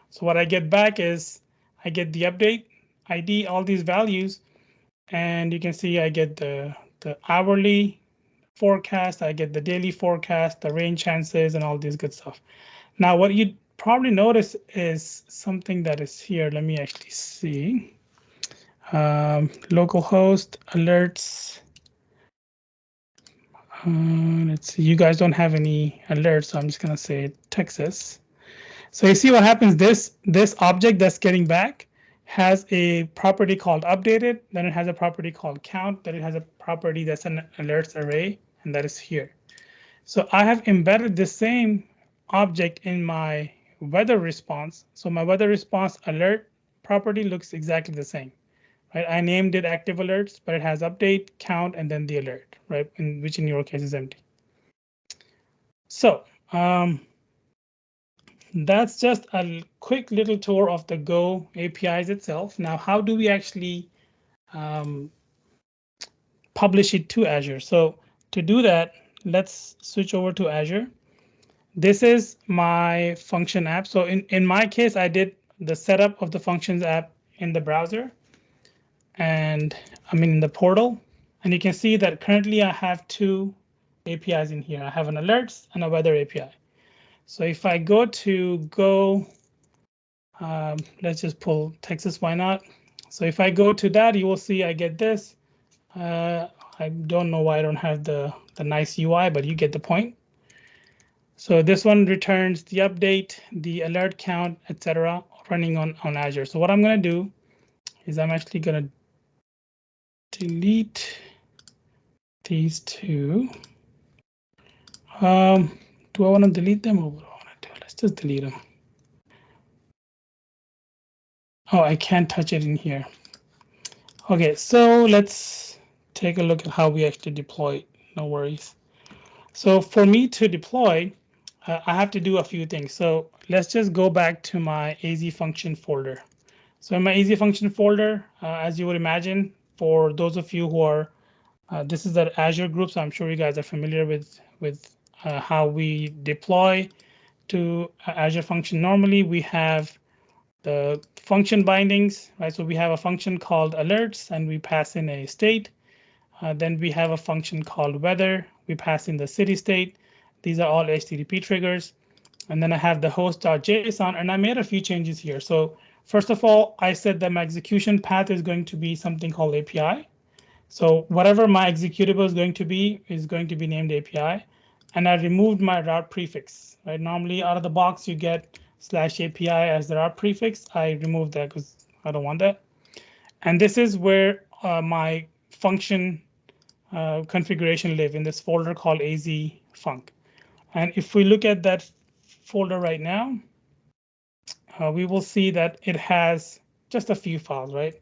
So what I get back is I get the update ID, all these values, and you can see I get the hourly forecast, I get the daily forecast, the rain chances, and all this good stuff. Now, what you probably notice is something that is here. Let me actually see. Localhost alerts. Let's see. You guys don't have any alerts, so I'm just gonna say Texas. So you see what happens. This object that's getting back has a property called updated. Then it has a property called count. Then it has a property that's an alerts array, and that is here. So I have embedded the same object in my weather response. So my weather response alert property looks exactly the same, right? I named it active alerts, but it has update, count, and then the alert, right? Which in your case is empty. So that's just a quick little tour of the Go APIs itself. Now, how do we actually publish it to Azure? So to do that, let's switch over to Azure. This is my function app. So in my case, I did the setup of the functions app in the browser and in the portal. And you can see that currently I have two APIs in here. I have an alerts and a weather API. So if I go to Go, let's just pull Texas, why not? So if I go to that, you will see I get this. I don't know why I don't have the nice UI, but you get the point. So this one returns the update, the alert count, etc., running on Azure. So what I'm going to do is I'm actually going to delete these two. Do I want to delete them or what do I want to do? Let's just delete them. Oh, I can't touch it in here. OK, so let's take a look at how we actually deploy. No worries. So for me to deploy, I have to do a few things. So let's just go back to my AZ function folder. So in my AZ function folder, as you would imagine, for those of you who are, this is the Azure group, so I'm sure you guys are familiar with how we deploy to Azure function. Normally, we have the function bindings, right? So we have a function called alerts, and we pass in a state. Then we have a function called weather. We pass in the city state. These are all HTTP triggers. And then I have the host.json, and I made a few changes here. So first of all, I said that my execution path is going to be something called API. So whatever my executable is going to be named API. And I removed my route prefix. Right? Normally out of the box, you get /API as the route prefix. I removed that because I don't want that. And this is where my function configuration live in this folder called AZFunc. And if we look at that folder right now, we will see that it has just a few files, right?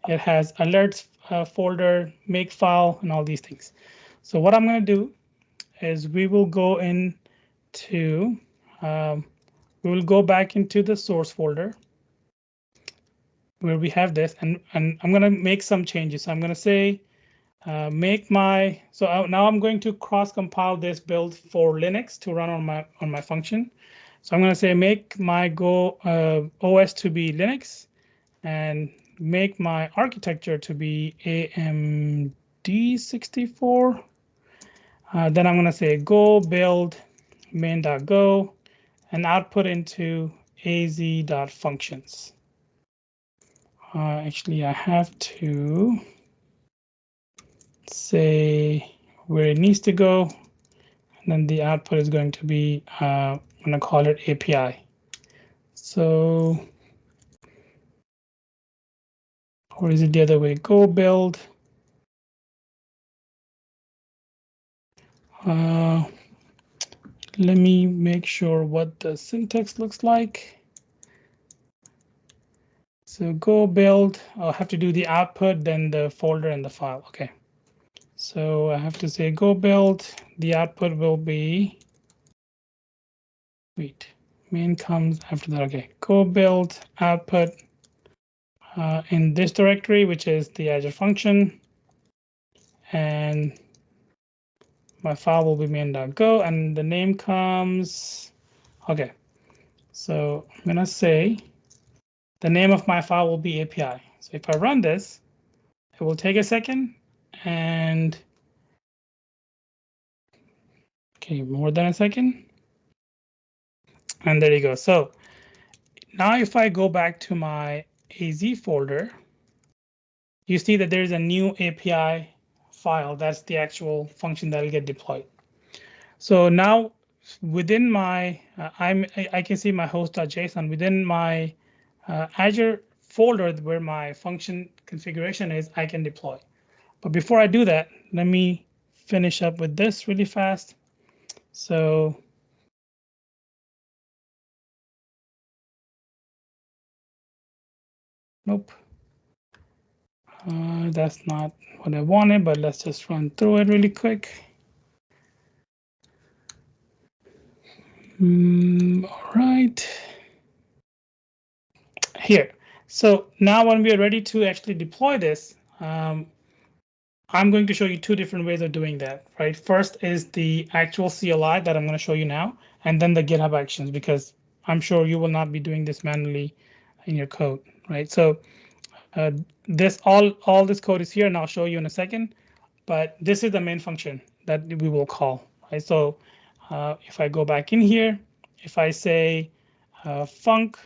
It has alerts folder, make file, and all these things. So what I'm going to do is we will go into, we will go back into the source folder where we have this, and I'm going to make some changes. So I'm going to say make my, so now I'm going to cross compile this build for Linux to run on my function. So I'm going to say make my Go OS to be Linux and make my architecture to be AMD64. Then I'm going to say go build main.go and output into az.functions. Actually, I have to say where it needs to go. And then the output is going to be, I'm going to call it API. So, or is it the other way? Go build. Let me make sure what the syntax looks like. So go build, I'll have to do the output, then the folder and the file. Okay. So I have to say go build, the output will be, wait, main comes after that. Okay, go build output in this directory, which is the Azure function. And my file will be main.go and the name comes, okay. So I'm gonna say the name of my file will be API. So if I run this, it will take a second and, okay, more than a second. And there you go. So now if I go back to my AZ folder, you see that there's a new API file. That's the actual function that will get deployed. So now within my, I can see my host.json within my Azure folder where my function configuration is, I can deploy. But before I do that, let me finish up with this really fast. So nope, that's not what I wanted, but let's just run through it really quick. All right. Here. So now when we are ready to actually deploy this, I'm going to show you two different ways of doing that, right? First is the actual CLI that I'm going to show you now, and then the GitHub Actions, because I'm sure you will not be doing this manually in your code, right? So this all this code is here, and I'll show you in a second. But this is the main function that we will call, right? So if I go back in here, if I say func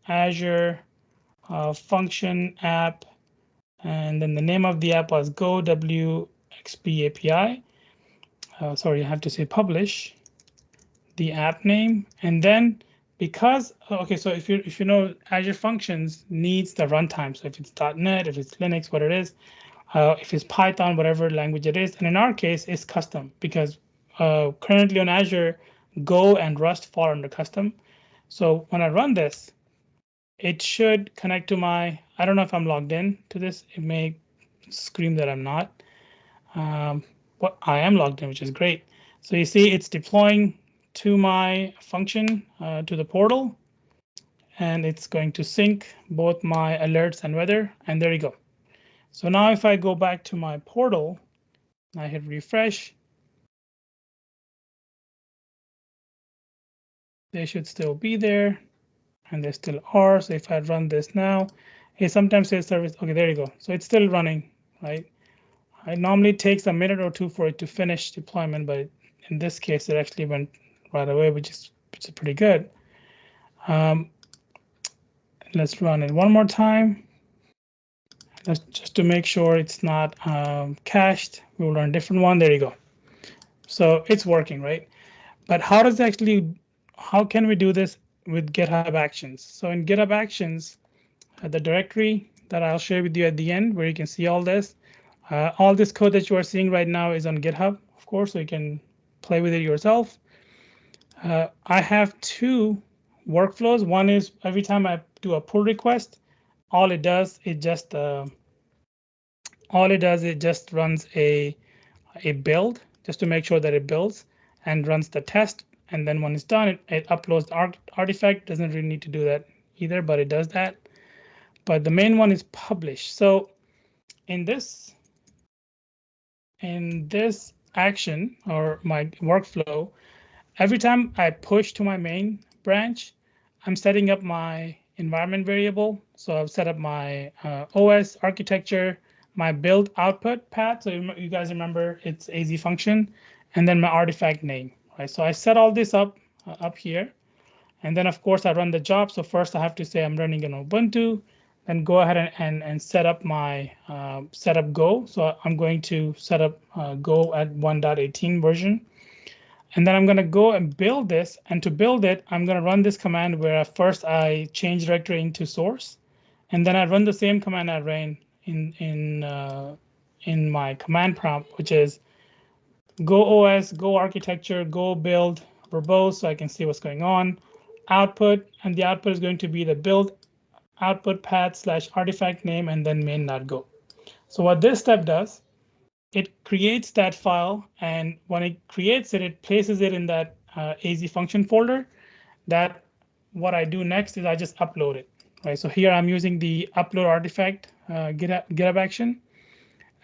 Azure function app, and then the name of the app was Go WXP API. Sorry, I have to say publish the app name, and then because okay, so if you know Azure Functions needs the runtime. So if it's .NET, if it's Linux, what it is, if it's Python, whatever language it is, and in our case, it's custom because currently on Azure, Go and Rust fall under custom. So when I run this, it should connect to my, I don't know if I'm logged in to this. It may scream that I'm not. But I am logged in, which is great. So you see it's deploying to my function, to the portal, and it's going to sync both my alerts and weather, and there you go. So now if I go back to my portal, I hit refresh, they should still be there, and they still are. So if I run this now, it sometimes says service, okay, there you go. So it's still running, right? It normally takes a minute or two for it to finish deployment, but in this case, it actually went right away, which is pretty good. Let's run it one more time. Just to make sure it's not cached, we will run a different one. There you go. So it's working, right? But how can we do this with GitHub Actions? So in GitHub Actions, the directory that I'll share with you at the end, where you can see all this code that you are seeing right now is on GitHub, of course, so you can play with it yourself. I have two workflows. One is every time I do a pull request, all it does is just runs a build just to make sure that it builds and runs the test. And then when it's done, it uploads the artifact. Doesn't really need to do that either, but it does that. But the main one is publish. So in this action or my workflow, every time I push to my main branch, I'm setting up my environment variable. So I've set up my OS architecture, my build output path. So you guys remember it's AZ function, and then my artifact name, right? So I set all this up here, and then of course I run the job. So first I have to say I'm running an Ubuntu, then go ahead and set up my setup Go. So I'm going to set up Go at 1.18 version. And then I'm going to go and build this. And to build it, I'm going to run this command where first I change directory into source. And then I run the same command I ran in my command prompt, which is go OS, go architecture, go build verbose, so I can see what's going on. Output, and the output is going to be the build output path / artifact name, and then main.go. So what this step does, it creates that file, and when it creates it, it places it in that AZ function folder. That what I do next is I just upload it, right? So here I'm using the upload artifact GitHub action,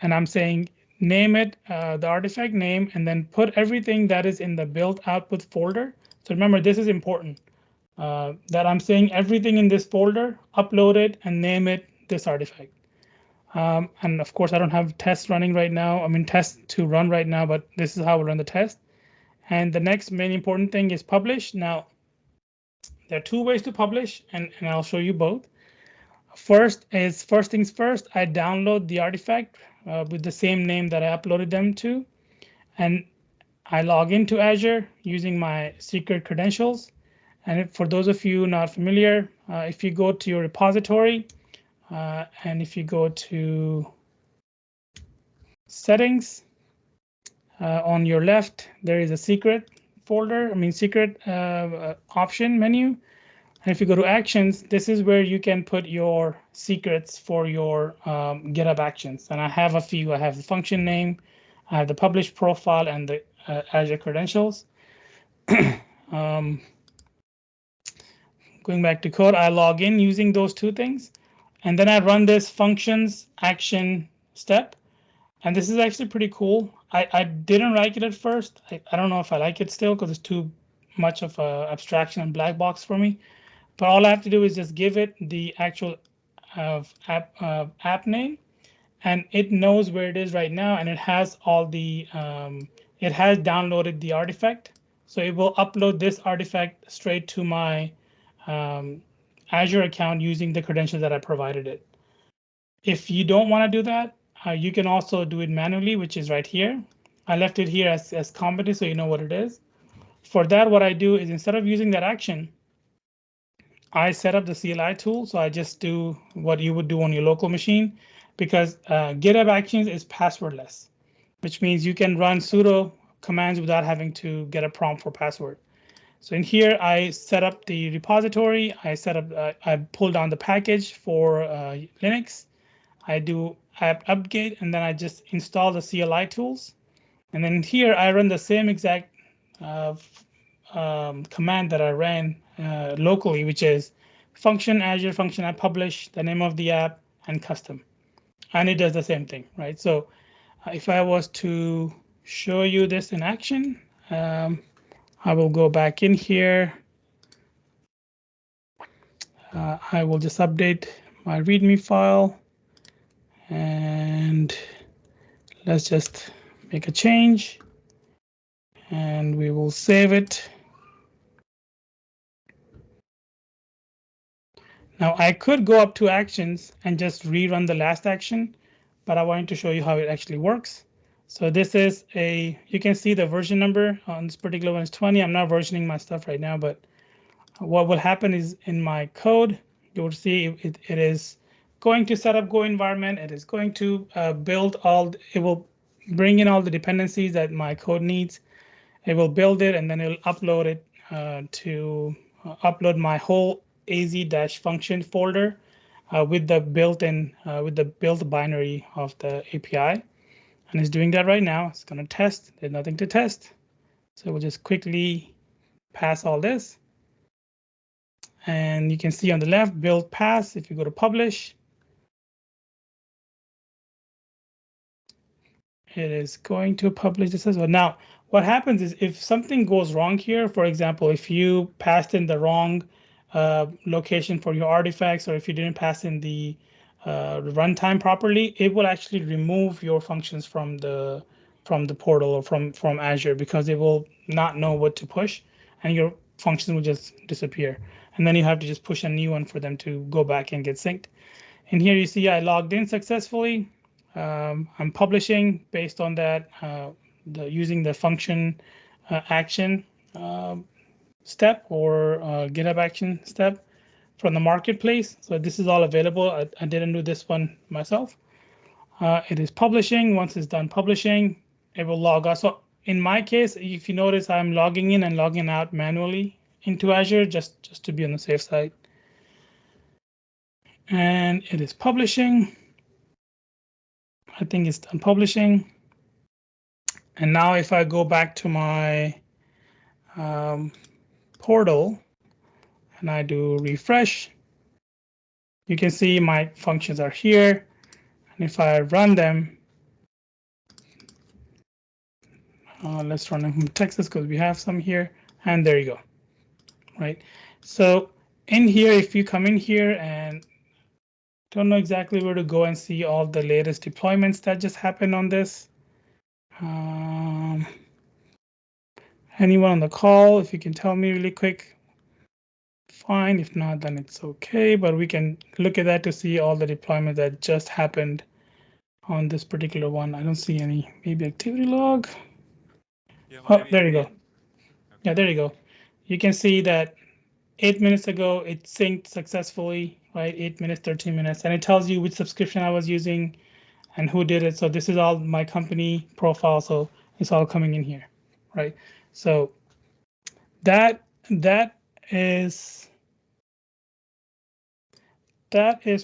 and I'm saying name it the artifact name, and then put everything that is in the build output folder. So remember, this is important, that I'm saying everything in this folder, upload it and name it this artifact. And of course, I don't have tests running right now. I mean, tests to run right now, but this is how we run the test. And the next main important thing is publish. Now, there are two ways to publish, and I'll show you both. First things first, I download the artifact with the same name that I uploaded them to. And I log into Azure using my secret credentials. And for those of you not familiar, if you go to your repository, and if you go to settings, on your left, there is a secret folder, secret option menu. And if you go to actions, this is where you can put your secrets for your GitHub Actions. And I have a few. I have the function name, I have the publish profile, and the Azure credentials. Going back to code, I log in using those two things. And then I run this functions action step. And this is actually pretty cool. I didn't like it at first. I don't know if I like it still because it's too much of an abstraction and black box for me. But all I have to do is just give it the actual app name, and it knows where it is right now, and it has all the it has downloaded the artifact. So it will upload this artifact straight to my Azure account using the credentials that I provided it. If you don't want to do that, you can also do it manually, which is right here. I left it here as competent, so you know what it is. For that, what I do is instead of using that action, I set up the CLI tool. So I just do what you would do on your local machine, because GitHub Actions is passwordless, which means you can run sudo commands without having to get a prompt for password. So in here, I set up the repository. I pull down the package for Linux. I do apt update, and then I just install the CLI tools. And then here I run the same exact command that I ran locally, which is function Azure function I publish, the name of the app, and custom. And it does the same thing, right? So if I was to show you this in action, I will go back in here. I will just update my README file, and let's just make a change. and we will save it. Now I could go up to actions and just rerun the last action, but I wanted to show you how it actually works. So this is you can see the version number on this particular one is 20. I'm not versioning my stuff right now, but what will happen is in my code, you'll see it is going to set up Go environment. It is going to build it will bring in all the dependencies that my code needs. It will build it, and then it'll upload it to upload my whole az-function folder with the built-in with the built binary of the API, and it's doing that right now. It's going to test. There's nothing to test, so we'll just quickly pass all this, and you can see on the left build pass. If you go to publish, it is going to publish this as well. Now, what happens is if something goes wrong here, for example, if you passed in the wrong location for your artifacts, or if you didn't pass in the runtime properly, it will actually remove your functions from the portal or from Azure, because it will not know what to push, and your functions will just disappear. And then you have to just push a new one for them to go back and get synced. And here you see I logged in successfully. I'm publishing based on that, using the function action step or GitHub action step from the marketplace. So this is all available. I didn't do this one myself. It is publishing. Once it's done publishing, it will log out. So in my case, if you notice, I'm logging in and logging out manually into Azure just to be on the safe side. And it is publishing. I think it's done publishing. And now if I go back to my portal and I do refresh, you can see my functions are here. And if I run them, let's run them from Texas because we have some here. And there you go. Right. So in here, if you come in here and don't know exactly where to go and see all the latest deployments that just happened on this. Anyone on the call, if you can tell me really quick, fine. If not, then it's okay. But we can look at that to see all the deployment that just happened on this particular one. I don't see any. Maybe activity log. Yeah, oh, there you go. Okay. Yeah, there you go. You can see that 8 minutes ago, it synced successfully, right? 8 minutes, 13 minutes. And it tells you which subscription I was using and who did it. So this is all my company profile. So it's all coming in here, right? So that is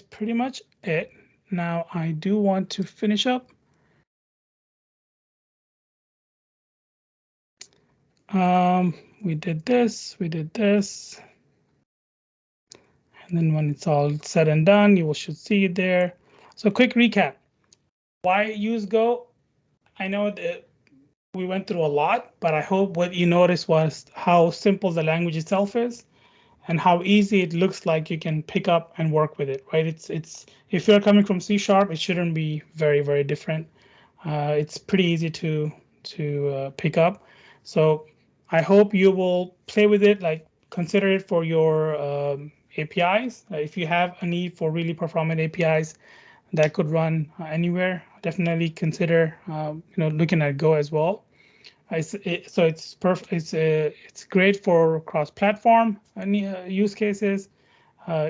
pretty much it. Now I do want to finish up. We did this, and then when it's all said and done, you should see it there. So quick recap. Why use Go? I know that we went through a lot, but I hope what you noticed was how simple the language itself is and how easy it looks like you can pick up and work with it, right? It's if you're coming from C#, it shouldn't be very, very different. It's pretty easy to pick up. So I hope you will play with it, like consider it for your APIs. If you have a need for really performant APIs that could run anywhere, definitely consider looking at Go as well. So it's perfect. It's great for cross-platform use cases.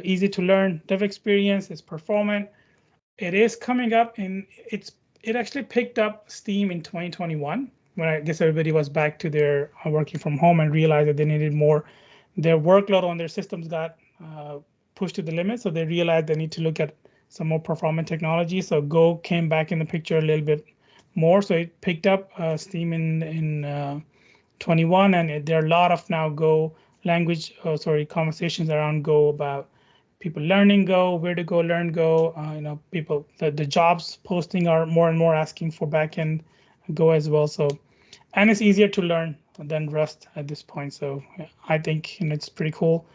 Easy to learn dev experience. It's performant. It is coming up it actually picked up steam in 2021 when I guess everybody was back to their working from home and realized that they needed more. Their workload on their systems got pushed to the limit, so they realized they need to look at some more performant technology. So Go came back in the picture a little bit more. So it picked up steam in 21, and there are a lot of now Go conversations around Go about people learning Go, where to go learn Go. People, the jobs posting are more and more asking for backend Go as well. So, and it's easier to learn than Rust at this point. So I think it's pretty cool.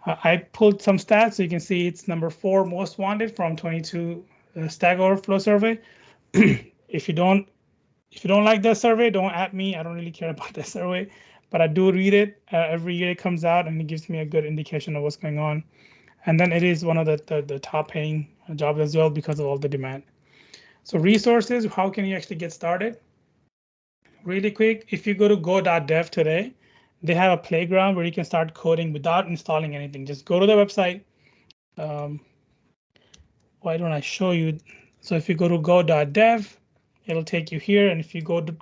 I pulled some stats, so you can see it's number 4 most wanted from 22 Stack Overflow survey. If If you don't like the survey, don't at me. I don't really care about the survey, but I do read it every year it comes out, and it gives me a good indication of what's going on. And then it is one of the top paying jobs as well because of all the demand. So resources, how can you actually get started? Really quick, if you go to go.dev today, they have a playground where you can start coding without installing anything. Just go to the website. Why don't I show you? So if you go to go.dev, it'll take you here. And if you go to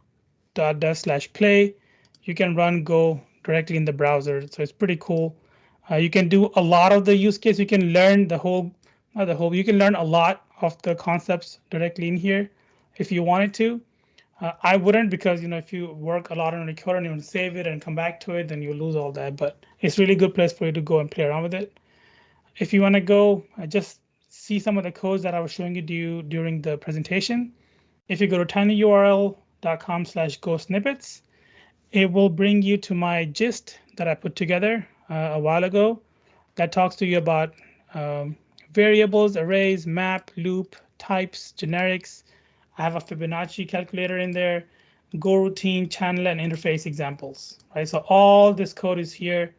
.dev/play, you can run Go directly in the browser. So it's pretty cool. You can do a lot of the use case. You can learn you can learn a lot of the concepts directly in here if you wanted to. I wouldn't, because if you work a lot on a code and you want to save it and come back to it, then you lose all that. But it's really good place for you to go and play around with it. If you want to go just see some of the codes that I was showing you during the presentation, if you go to tinyurl.com/go snippets, it will bring you to my gist that I put together a while ago that talks to you about variables, arrays, map, loop, types, generics. I have a Fibonacci calculator in there, goroutine, channel, and interface examples. Right, so all this code is here.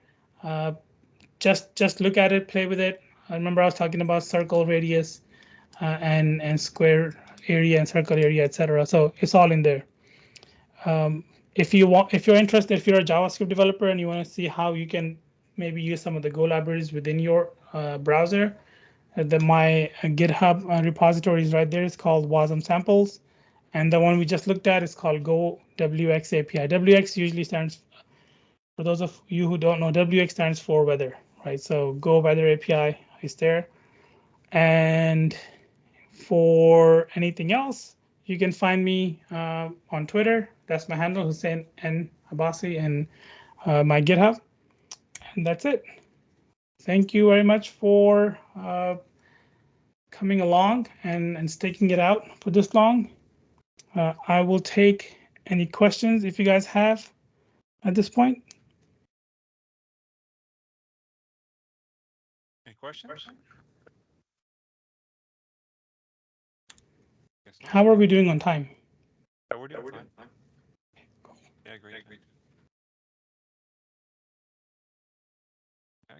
Just look at it, play with it. I remember I was talking about circle radius and square area and circle area, etc. So it's all in there. If you're interested, if you're a JavaScript developer and you want to see how you can maybe use some of the Go libraries within your browser, my GitHub repository is right there. It's called WASM samples, and the one we just looked at is called Go WX API. WX usually stands, for those of you who don't know, WX stands for weather, right? So Go Weather API is there, and for anything else, you can find me on Twitter. That's my handle, Hussain Abbasi, and my GitHub. And that's it. Thank you very much for coming along and sticking it out for this long. I will take any questions if you guys have at this point. Any questions? How are we doing on time? Yeah, we're doing fine. Yeah, great. I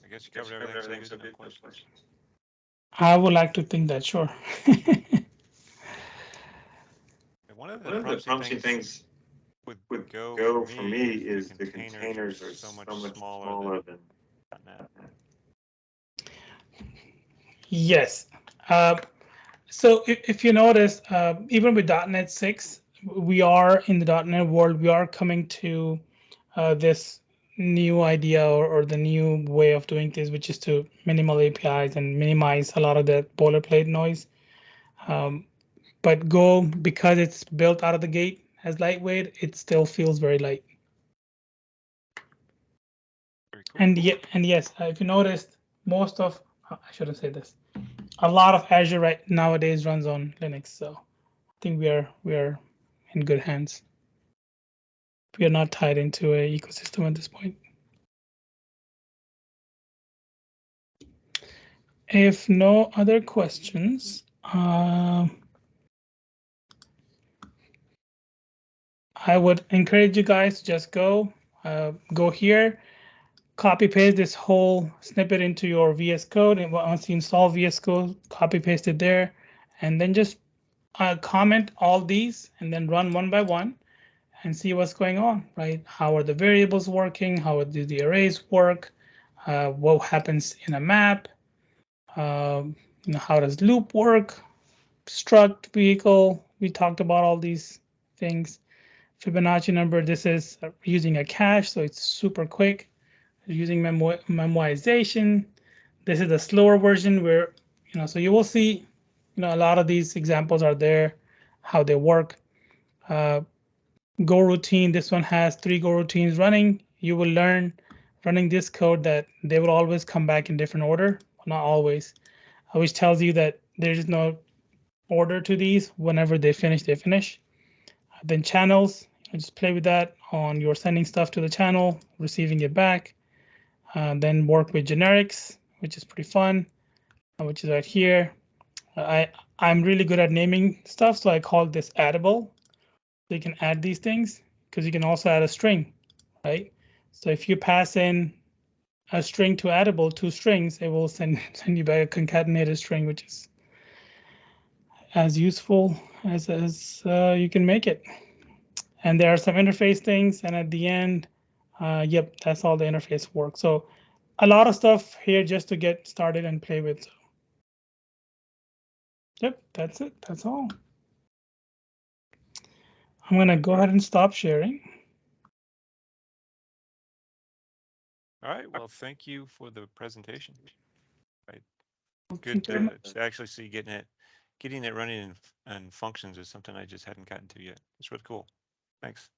guess you covered everything, so good. No questions. I would like to think that, sure. One of the promising things with Go for me is the containers are so much smaller than .NET. Yes. So if you notice, even with .NET 6, we are in the .NET world, we are coming to this new idea or the new way of doing things, which is to minimal APIs and minimize a lot of the boilerplate noise. But Go, because it's built out of the gate as lightweight, it still feels very light. Very cool. And yes, if you noticed, I shouldn't say this. A lot of Azure nowadays runs on Linux, so I think we are in good hands. We are not tied into an ecosystem at this point. If no other questions, I would encourage you guys to just go here, copy paste this whole snippet into your VS Code, and once you install VS Code, copy paste it there, and then just comment all these and then run one by one and see what's going on, right? How are the variables working? How do the arrays work? What happens in a map? How does loop work? Struct, vehicle, we talked about all these things. Fibonacci number, this is using a cache, so it's super quick. Using memoization, this is the slower version where, so you will see, a lot of these examples are there, how they work. Go routine, this one has 3 go routines running. You will learn running this code that they will always come back in different order, not always, which tells you that there is no order to these. Whenever they finish, they finish. Then channels, just play with that on your sending stuff to the channel, receiving it back. Then work with generics, which is pretty fun, which is right here. I'm really good at naming stuff, so I call this addable. So you can add these things because you can also add a string, right? So if you pass in a string to addable, 2 strings, it will send you back a concatenated string, which is as useful as you can make it. And there are some interface things, and at the end, yep, that's all the interface work. So a lot of stuff here just to get started and play with. So, yep, that's it. That's all. I'm going to go ahead and stop sharing. All right. Well, thank you for the presentation. Right. Good to actually see getting it running in functions is something I just hadn't gotten to yet. It's really cool. Thanks.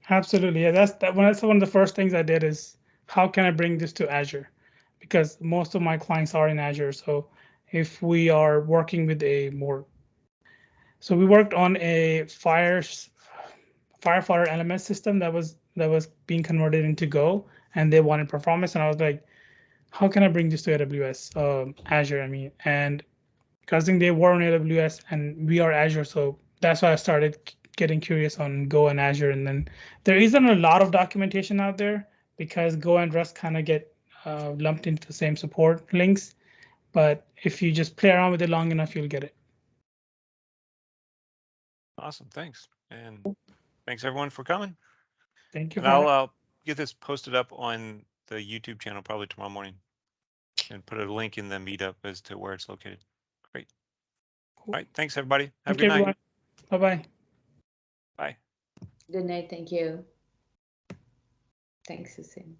Absolutely. Yeah, that's one of the first things I did is how can I bring this to Azure? Because most of my clients are in Azure. So if we are working with so we worked on a firefighter LMS system that was being converted into Go, and they wanted performance, and I was like, how can I bring this to AWS, Azure? I mean, and because I think they were on AWS and we are Azure, so that's why I started getting curious on Go and Azure. And then there isn't a lot of documentation out there because Go and Rust kind of get lumped into the same support links. But if you just play around with it long enough, you'll get it. Awesome, thanks. And thanks everyone for coming. Thank you. And I'll get this posted up on the YouTube channel probably tomorrow morning and put a link in the meetup as to where it's located. Great. Cool. All right, thanks everybody. Have a good night. Bye-bye. Bye. Good night, thank you. Thanks, Hussain.